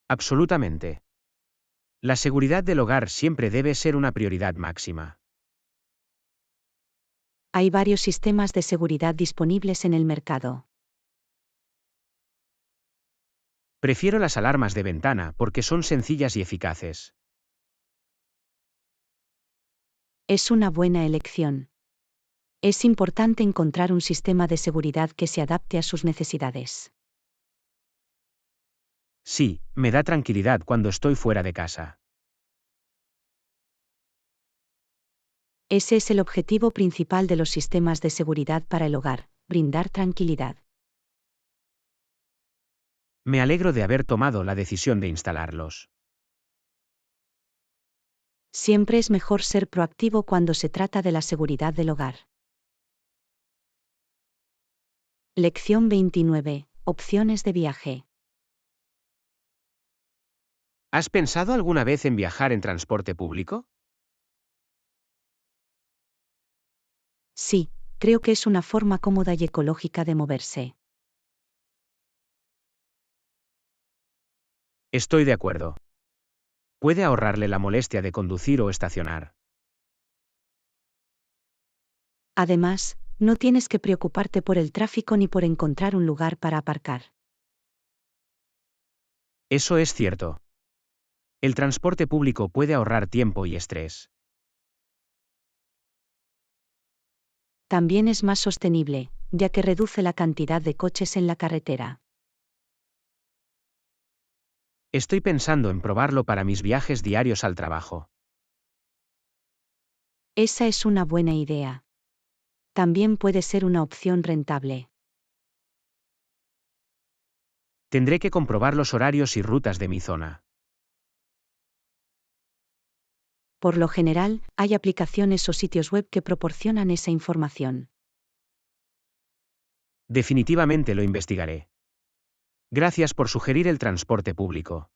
Absolutamente. La seguridad del hogar siempre debe ser una prioridad máxima. Hay varios sistemas de seguridad disponibles en el mercado. Prefiero las alarmas de ventana porque son sencillas y eficaces. Es una buena elección. Es importante encontrar un sistema de seguridad que se adapte a sus necesidades. Sí, me da tranquilidad cuando estoy fuera de casa. Ese es el objetivo principal de los sistemas de seguridad para el hogar, brindar tranquilidad. Me alegro de haber tomado la decisión de instalarlos. Siempre es mejor ser proactivo cuando se trata de la seguridad del hogar. Lección 29. Opciones de viaje. ¿Has pensado alguna vez en viajar en transporte público? Sí, creo que es una forma cómoda y ecológica de moverse. Estoy de acuerdo. Puede ahorrarle la molestia de conducir o estacionar. Además, no tienes que preocuparte por el tráfico ni por encontrar un lugar para aparcar. Eso es cierto. El transporte público puede ahorrar tiempo y estrés. También es más sostenible, ya que reduce la cantidad de coches en la carretera. Estoy pensando en probarlo para mis viajes diarios al trabajo. Esa es una buena idea. También puede ser una opción rentable. Tendré que comprobar los horarios y rutas de mi zona. Por lo general, hay aplicaciones o sitios web que proporcionan esa información. Definitivamente lo investigaré. Gracias por sugerir el transporte público.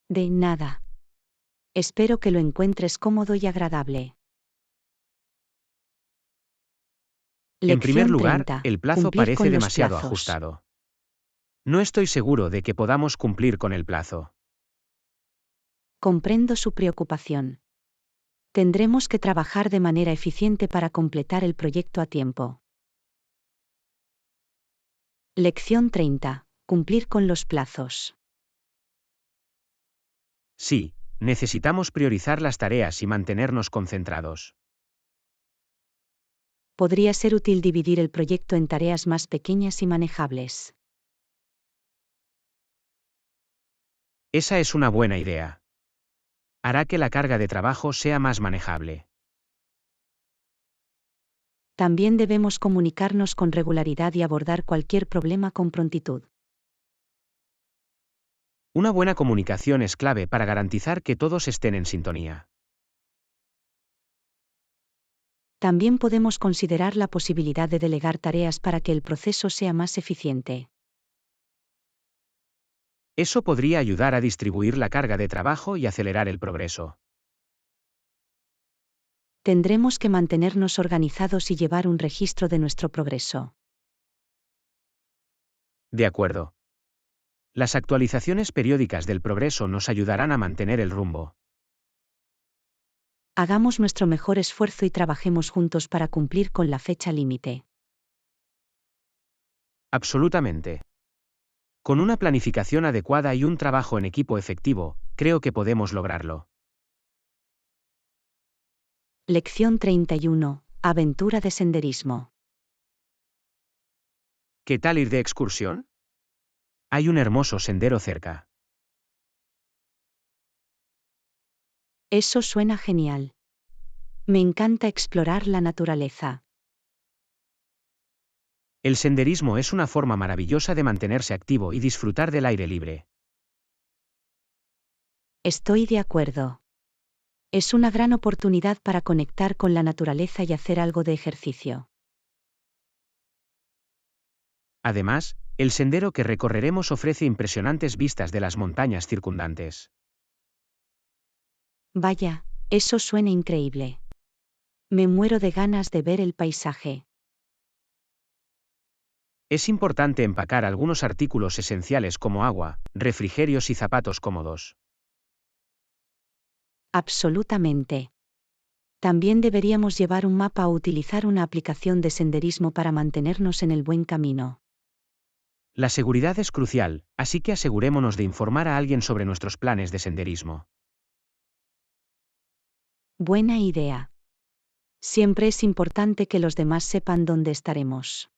De nada. Espero que lo encuentres cómodo y agradable. En primer Lección lugar, 30. el plazo Cumplir parece con los demasiado plazos. ajustado. No estoy seguro de que podamos cumplir con el plazo. Comprendo su preocupación. Tendremos que trabajar de manera eficiente para completar el proyecto a tiempo. Lección 30. Cumplir con los plazos. Sí, necesitamos priorizar las tareas y mantenernos concentrados. Podría ser útil dividir el proyecto en tareas más pequeñas y manejables. Esa es una buena idea. Hará que la carga de trabajo sea más manejable. También debemos comunicarnos con regularidad y abordar cualquier problema con prontitud. Una buena comunicación es clave para garantizar que todos estén en sintonía. También podemos considerar la posibilidad de delegar tareas para que el proceso sea más eficiente. Eso podría ayudar a distribuir la carga de trabajo y acelerar el progreso. Tendremos que mantenernos organizados y llevar un registro de nuestro progreso. De acuerdo. Las actualizaciones periódicas del progreso nos ayudarán a mantener el rumbo. Hagamos nuestro mejor esfuerzo y trabajemos juntos para cumplir con la fecha límite. Absolutamente. Con una planificación adecuada y un trabajo en equipo efectivo, creo que podemos lograrlo. Lección 31. Aventura de senderismo. ¿Qué tal ir de excursión? Hay un hermoso sendero cerca. Eso suena genial. Me encanta explorar la naturaleza. El senderismo es una forma maravillosa de mantenerse activo y disfrutar del aire libre. Estoy de acuerdo. Es una gran oportunidad para conectar con la naturaleza y hacer algo de ejercicio. Además, el sendero que recorreremos ofrece impresionantes vistas de las montañas circundantes. Vaya, eso suena increíble. Me muero de ganas de ver el paisaje. Es importante empacar algunos artículos esenciales como agua, refrigerios y zapatos cómodos. Absolutamente. También deberíamos llevar un mapa o utilizar una aplicación de senderismo para mantenernos en el buen camino. La seguridad es crucial, así que asegurémonos de informar a alguien sobre nuestros planes de senderismo. Buena idea. Siempre es importante que los demás sepan dónde estaremos.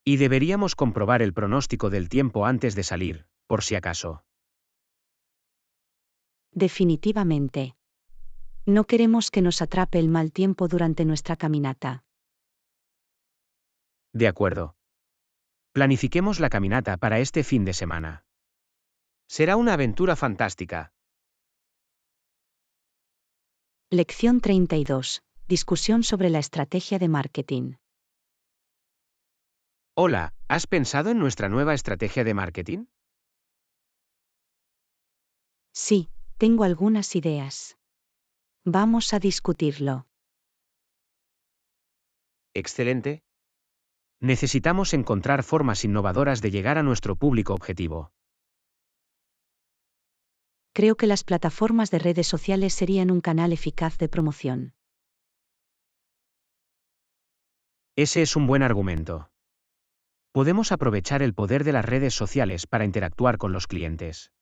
Y deberíamos comprobar el pronóstico del tiempo antes de salir, por si acaso. Definitivamente. No queremos que nos atrape el mal tiempo durante nuestra caminata. De acuerdo. Planifiquemos la caminata para este fin de semana. Será una aventura fantástica. Lección 32. Discusión sobre la estrategia de marketing. Hola, ¿has pensado en nuestra nueva estrategia de marketing? Sí, tengo algunas ideas. Vamos a discutirlo. Excelente. Necesitamos encontrar formas innovadoras de llegar a nuestro público objetivo. Creo que las plataformas de redes sociales serían un canal eficaz de promoción. Ese es un buen argumento. Podemos aprovechar el poder de las redes sociales para interactuar con los clientes.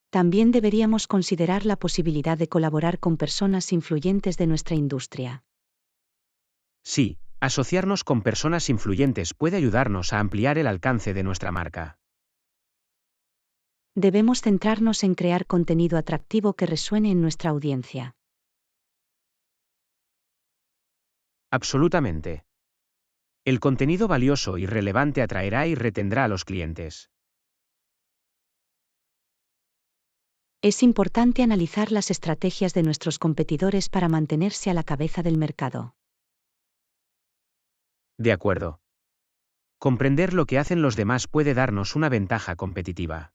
También deberíamos considerar la posibilidad de colaborar con personas influyentes de nuestra industria. Sí, asociarnos con personas influyentes puede ayudarnos a ampliar el alcance de nuestra marca. Debemos centrarnos en crear contenido atractivo que resuene en nuestra audiencia. Absolutamente. El contenido valioso y relevante atraerá y retendrá a los clientes. Es importante analizar las estrategias de nuestros competidores para mantenerse a la cabeza del mercado. De acuerdo. Comprender lo que hacen los demás puede darnos una ventaja competitiva.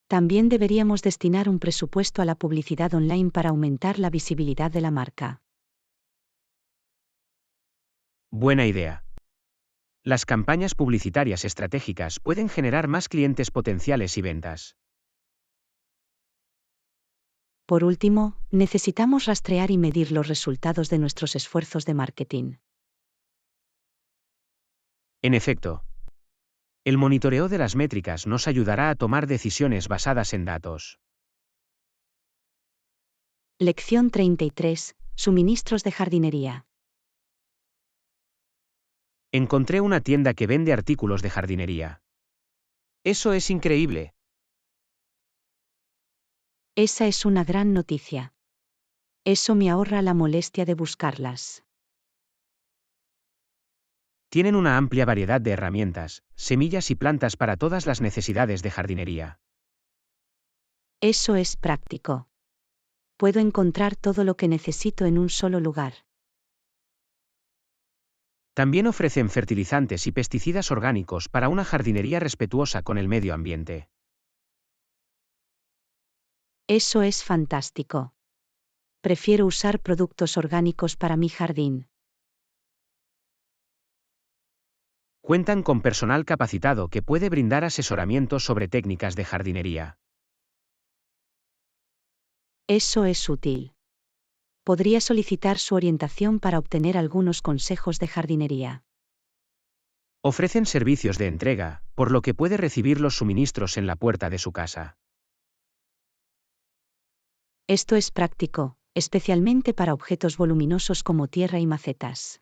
También deberíamos destinar un presupuesto a la publicidad online para aumentar la visibilidad de la marca. Buena idea. Las campañas publicitarias estratégicas pueden generar más clientes potenciales y ventas. Por último, necesitamos rastrear y medir los resultados de nuestros esfuerzos de marketing. En efecto, el monitoreo de las métricas nos ayudará a tomar decisiones basadas en datos. Lección 33. Suministros de jardinería. Encontré una tienda que vende artículos de jardinería. Eso es increíble. Esa es una gran noticia. Eso me ahorra la molestia de buscarlas. Tienen una amplia variedad de herramientas, semillas y plantas para todas las necesidades de jardinería. Eso es práctico. Puedo encontrar todo lo que necesito en un solo lugar. También ofrecen fertilizantes y pesticidas orgánicos para una jardinería respetuosa con el medio ambiente. Eso es fantástico. Prefiero usar productos orgánicos para mi jardín. Cuentan con personal capacitado que puede brindar asesoramiento sobre técnicas de jardinería. Eso es útil. Podría solicitar su orientación para obtener algunos consejos de jardinería. Ofrecen servicios de entrega, por lo que puede recibir los suministros en la puerta de su casa. Esto es práctico, especialmente para objetos voluminosos como tierra y macetas.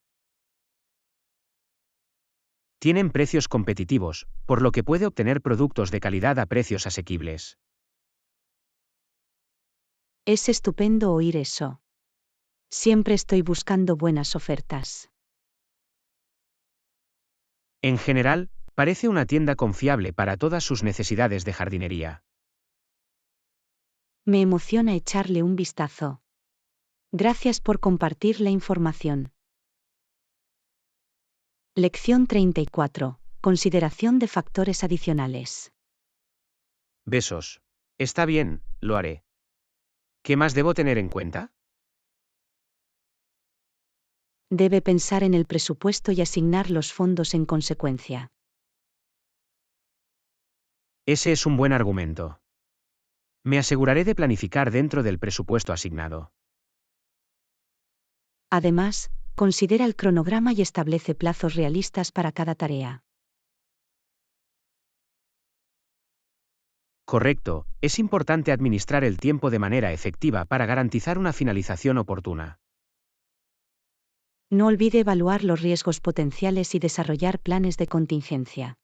Tienen precios competitivos, por lo que puede obtener productos de calidad a precios asequibles. Es estupendo oír eso. Siempre estoy buscando buenas ofertas. En general, parece una tienda confiable para todas sus necesidades de jardinería. Me emociona echarle un vistazo. Gracias por compartir la información. Lección 34. Consideración de factores adicionales. Besos. Está bien, lo haré. ¿Qué más debo tener en cuenta? Debe pensar en el presupuesto y asignar los fondos en consecuencia. Ese es un buen argumento. Me aseguraré de planificar dentro del presupuesto asignado. Además, considera el cronograma y establece plazos realistas para cada tarea. Correcto, es importante administrar el tiempo de manera efectiva para garantizar una finalización oportuna. No olvide evaluar los riesgos potenciales y desarrollar planes de contingencia.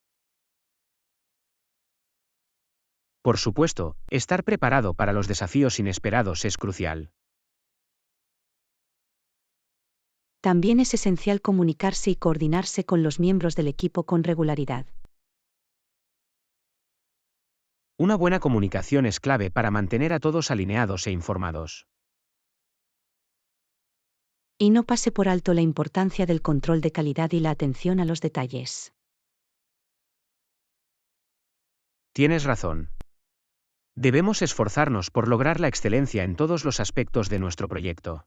Por supuesto, estar preparado para los desafíos inesperados es crucial. También es esencial comunicarse y coordinarse con los miembros del equipo con regularidad. Una buena comunicación es clave para mantener a todos alineados e informados. Y no pase por alto la importancia del control de calidad y la atención a los detalles. Tienes razón. Debemos esforzarnos por lograr la excelencia en todos los aspectos de nuestro proyecto.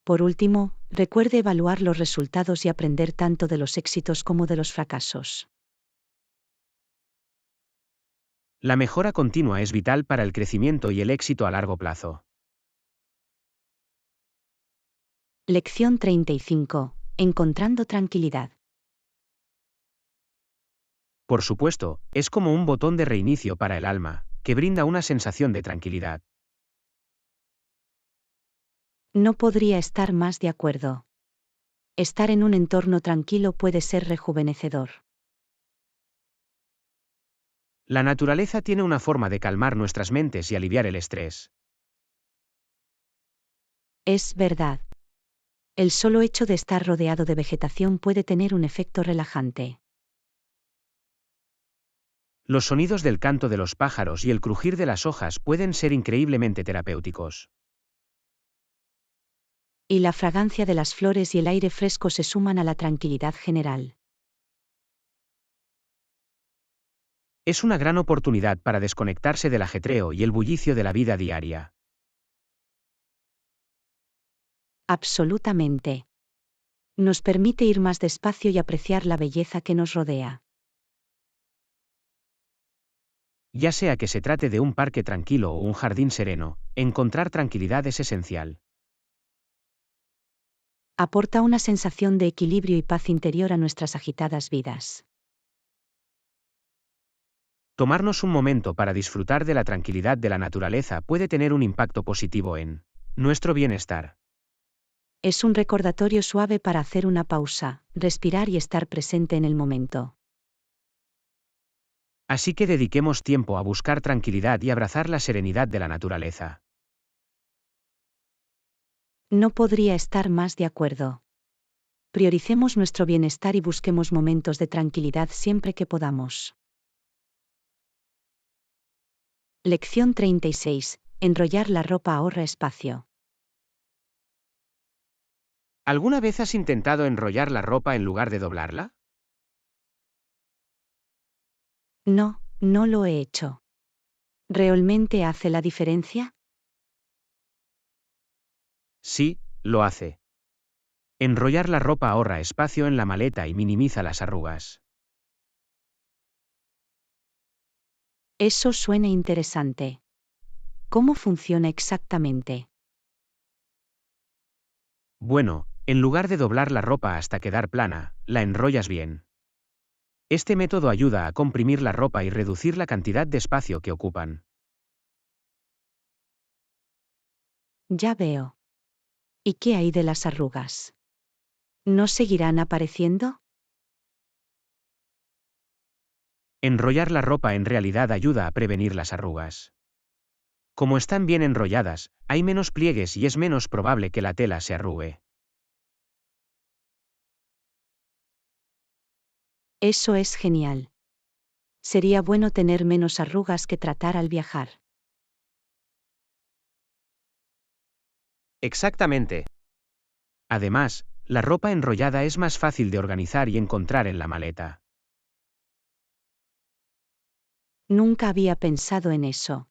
Por último, recuerde evaluar los resultados y aprender tanto de los éxitos como de los fracasos. La mejora continua es vital para el crecimiento y el éxito a largo plazo. Lección 35. Encontrando tranquilidad. Por supuesto, es como un botón de reinicio para el alma, que brinda una sensación de tranquilidad. No podría estar más de acuerdo. Estar en un entorno tranquilo puede ser rejuvenecedor. La naturaleza tiene una forma de calmar nuestras mentes y aliviar el estrés. Es verdad. El solo hecho de estar rodeado de vegetación puede tener un efecto relajante. Los sonidos del canto de los pájaros y el crujir de las hojas pueden ser increíblemente terapéuticos. Y la fragancia de las flores y el aire fresco se suman a la tranquilidad general. Es una gran oportunidad para desconectarse del ajetreo y el bullicio de la vida diaria. Absolutamente. Nos permite ir más despacio y apreciar la belleza que nos rodea. Ya sea que se trate de un parque tranquilo o un jardín sereno, encontrar tranquilidad es esencial. Aporta una sensación de equilibrio y paz interior a nuestras agitadas vidas. Tomarnos un momento para disfrutar de la tranquilidad de la naturaleza puede tener un impacto positivo en nuestro bienestar. Es un recordatorio suave para hacer una pausa, respirar y estar presente en el momento. Así que dediquemos tiempo a buscar tranquilidad y abrazar la serenidad de la naturaleza. No podría estar más de acuerdo. Prioricemos nuestro bienestar y busquemos momentos de tranquilidad siempre que podamos. Lección 36. Enrollar la ropa ahorra espacio. ¿Alguna vez has intentado enrollar la ropa en lugar de doblarla? No, no lo he hecho. ¿Realmente hace la diferencia? Sí, lo hace. Enrollar la ropa ahorra espacio en la maleta y minimiza las arrugas. Eso suena interesante. ¿Cómo funciona exactamente? Bueno, en lugar de doblar la ropa hasta quedar plana, la enrollas bien. Este método ayuda a comprimir la ropa y reducir la cantidad de espacio que ocupan. Ya veo. ¿Y qué hay de las arrugas? ¿No seguirán apareciendo? Enrollar la ropa en realidad ayuda a prevenir las arrugas. Como están bien enrolladas, hay menos pliegues y es menos probable que la tela se arrugue. Eso es genial. Sería bueno tener menos arrugas que tratar al viajar. Exactamente. Además, la ropa enrollada es más fácil de organizar y encontrar en la maleta. Nunca había pensado en eso.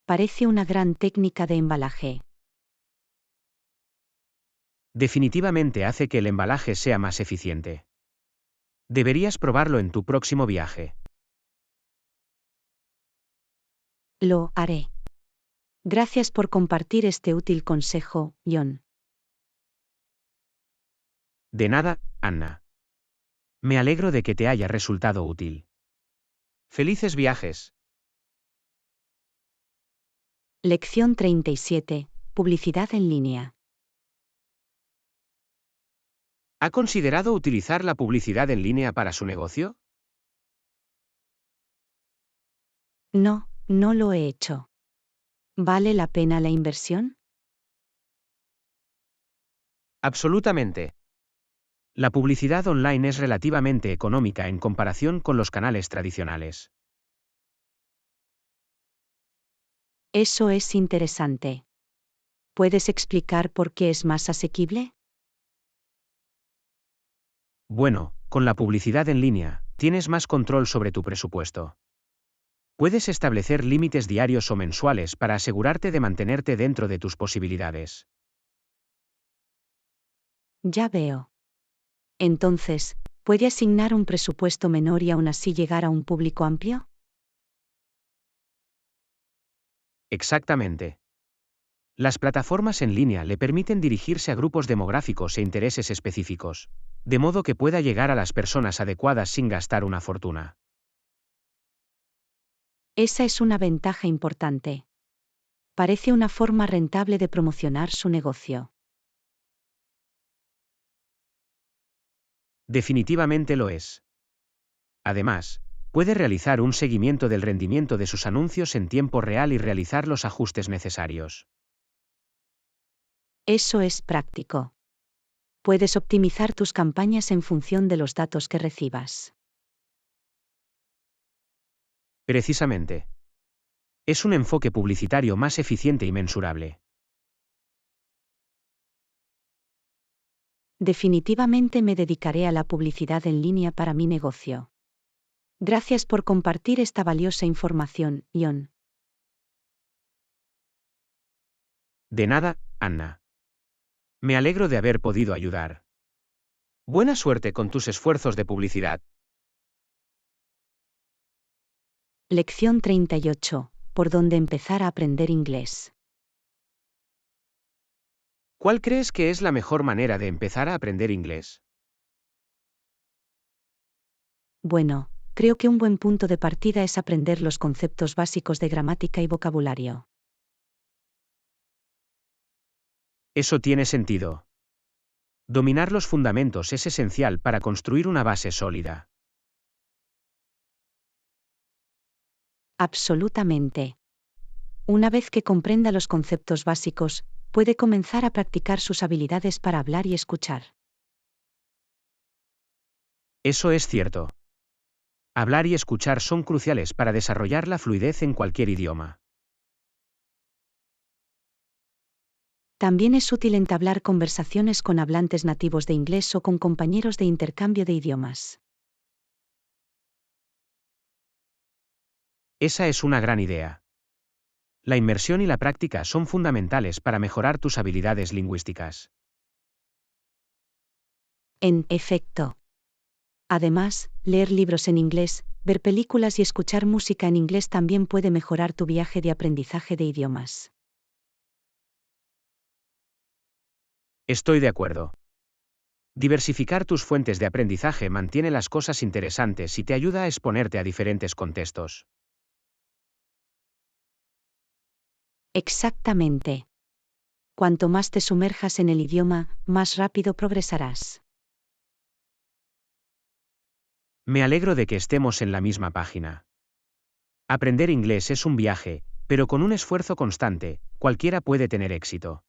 Parece una gran técnica de embalaje. Definitivamente hace que el embalaje sea más eficiente. Deberías probarlo en tu próximo viaje. Lo haré. Gracias por compartir este útil consejo, John. De nada, Anna. Me alegro de que te haya resultado útil. ¡Felices viajes! Lección 37. Publicidad en línea. ¿Ha considerado utilizar la publicidad en línea para su negocio? No, no lo he hecho. ¿Vale la pena la inversión? Absolutamente. La publicidad online es relativamente económica en comparación con los canales tradicionales. Eso es interesante. ¿Puedes explicar por qué es más asequible? Bueno, con la publicidad en línea, tienes más control sobre tu presupuesto. Puedes establecer límites diarios o mensuales para asegurarte de mantenerte dentro de tus posibilidades. Ya veo. Entonces, ¿puede asignar un presupuesto menor y aún así llegar a un público amplio? Exactamente. Las plataformas en línea le permiten dirigirse a grupos demográficos e intereses específicos, de modo que pueda llegar a las personas adecuadas sin gastar una fortuna. Esa es una ventaja importante. Parece una forma rentable de promocionar su negocio. Definitivamente lo es. Además, puede realizar un seguimiento del rendimiento de sus anuncios en tiempo real y realizar los ajustes necesarios. Eso es práctico. Puedes optimizar tus campañas en función de los datos que recibas. Precisamente. Es un enfoque publicitario más eficiente y mensurable. Definitivamente me dedicaré a la publicidad en línea para mi negocio. Gracias por compartir esta valiosa información, John. De nada, Anna. Me alegro de haber podido ayudar. Buena suerte con tus esfuerzos de publicidad. Lección 38. ¿Por dónde empezar a aprender inglés? ¿Cuál crees que es la mejor manera de empezar a aprender inglés? Bueno, creo que un buen punto de partida es aprender los conceptos básicos de gramática y vocabulario. Eso tiene sentido. Dominar los fundamentos es esencial para construir una base sólida. Absolutamente. Una vez que comprenda los conceptos básicos, puede comenzar a practicar sus habilidades para hablar y escuchar. Eso es cierto. Hablar y escuchar son cruciales para desarrollar la fluidez en cualquier idioma. También es útil entablar conversaciones con hablantes nativos de inglés o con compañeros de intercambio de idiomas. Esa es una gran idea. La inmersión y la práctica son fundamentales para mejorar tus habilidades lingüísticas. En efecto. Además, leer libros en inglés, ver películas y escuchar música en inglés también puede mejorar tu viaje de aprendizaje de idiomas. Estoy de acuerdo. Diversificar tus fuentes de aprendizaje mantiene las cosas interesantes y te ayuda a exponerte a diferentes contextos. Exactamente. Cuanto más te sumerjas en el idioma, más rápido progresarás. Me alegro de que estemos en la misma página. Aprender inglés es un viaje, pero con un esfuerzo constante, cualquiera puede tener éxito.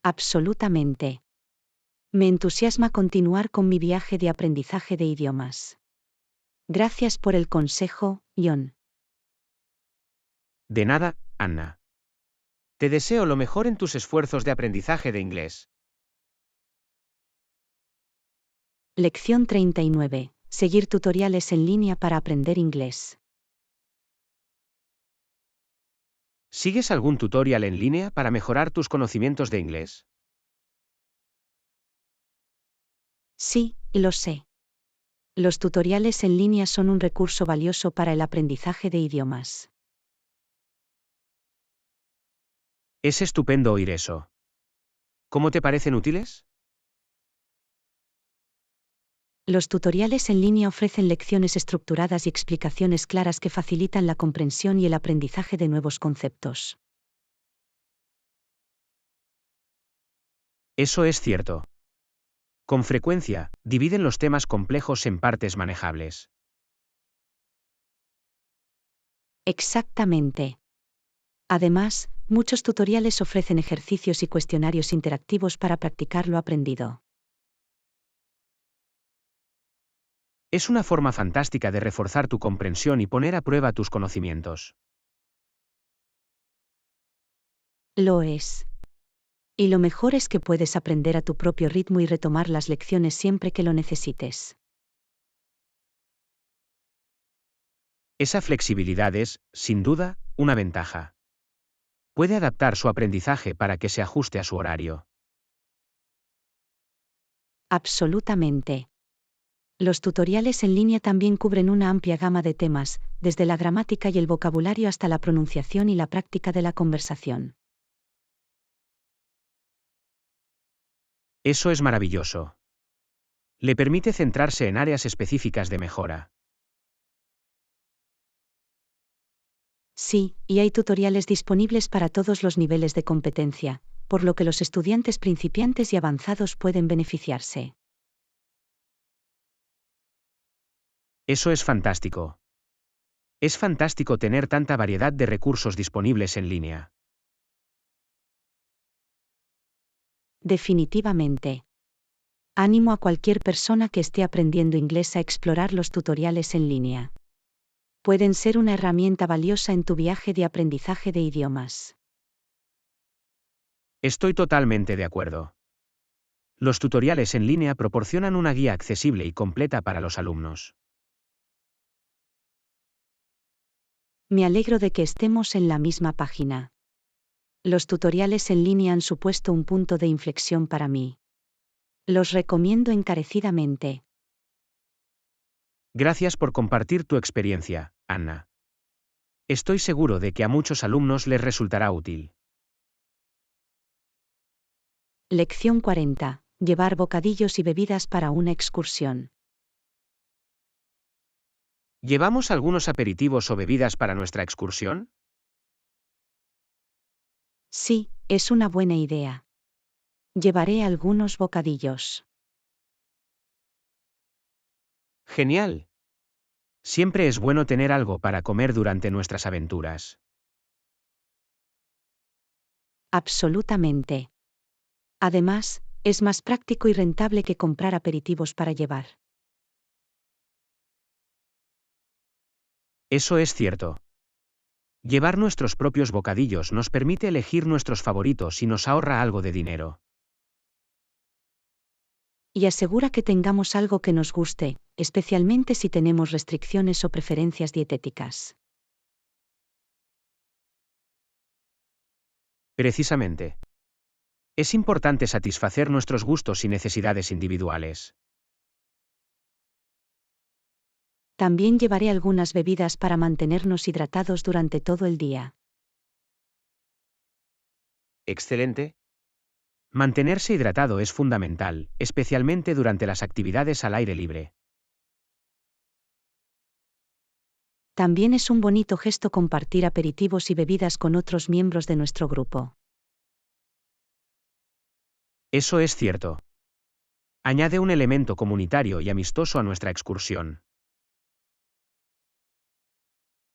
Absolutamente. Me entusiasma continuar con mi viaje de aprendizaje de idiomas. Gracias por el consejo, John. De nada, Anna. Te deseo lo mejor en tus esfuerzos de aprendizaje de inglés. Lección 39. Seguir tutoriales en línea para aprender inglés. ¿Sigues algún tutorial en línea para mejorar tus conocimientos de inglés? Sí, lo sé. Los tutoriales en línea son un recurso valioso para el aprendizaje de idiomas. Es estupendo oír eso. ¿Cómo te parecen útiles? Los tutoriales en línea ofrecen lecciones estructuradas y explicaciones claras que facilitan la comprensión y el aprendizaje de nuevos conceptos. Eso es cierto. Con frecuencia, dividen los temas complejos en partes manejables. Exactamente. Además, muchos tutoriales ofrecen ejercicios y cuestionarios interactivos para practicar lo aprendido. Es una forma fantástica de reforzar tu comprensión y poner a prueba tus conocimientos. Lo es. Y lo mejor es que puedes aprender a tu propio ritmo y retomar las lecciones siempre que lo necesites. Esa flexibilidad es, sin duda, una ventaja. Puede adaptar su aprendizaje para que se ajuste a su horario. Absolutamente. Los tutoriales en línea también cubren una amplia gama de temas, desde la gramática y el vocabulario hasta la pronunciación y la práctica de la conversación. Eso es maravilloso. Le permite centrarse en áreas específicas de mejora. Sí, y hay tutoriales disponibles para todos los niveles de competencia, por lo que los estudiantes principiantes y avanzados pueden beneficiarse. Eso es fantástico. Es fantástico tener tanta variedad de recursos disponibles en línea. Definitivamente. Animo a cualquier persona que esté aprendiendo inglés a explorar los tutoriales en línea. Pueden ser una herramienta valiosa en tu viaje de aprendizaje de idiomas. Estoy totalmente de acuerdo. Los tutoriales en línea proporcionan una guía accesible y completa para los alumnos. Me alegro de que estemos en la misma página. Los tutoriales en línea han supuesto un punto de inflexión para mí. Los recomiendo encarecidamente. Gracias por compartir tu experiencia, Anna. Estoy seguro de que a muchos alumnos les resultará útil. Lección 40. Llevar bocadillos y bebidas para una excursión. ¿Llevamos algunos aperitivos o bebidas para nuestra excursión? Sí, es una buena idea. Llevaré algunos bocadillos. Genial. Siempre es bueno tener algo para comer durante nuestras aventuras. Absolutamente. Además, es más práctico y rentable que comprar aperitivos para llevar. Eso es cierto. Llevar nuestros propios bocadillos nos permite elegir nuestros favoritos y nos ahorra algo de dinero. Y asegura que tengamos algo que nos guste, especialmente si tenemos restricciones o preferencias dietéticas. Precisamente. Es importante satisfacer nuestros gustos y necesidades individuales. También llevaré algunas bebidas para mantenernos hidratados durante todo el día. Excelente. Mantenerse hidratado es fundamental, especialmente durante las actividades al aire libre. También es un bonito gesto compartir aperitivos y bebidas con otros miembros de nuestro grupo. Eso es cierto. Añade un elemento comunitario y amistoso a nuestra excursión.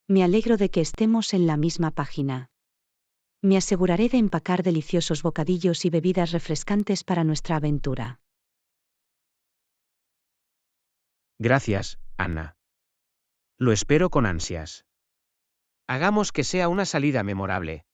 Me alegro de que estemos en la misma página. Me aseguraré de empacar deliciosos bocadillos y bebidas refrescantes para nuestra aventura. Gracias, Anna. Lo espero con ansias. Hagamos que sea una salida memorable.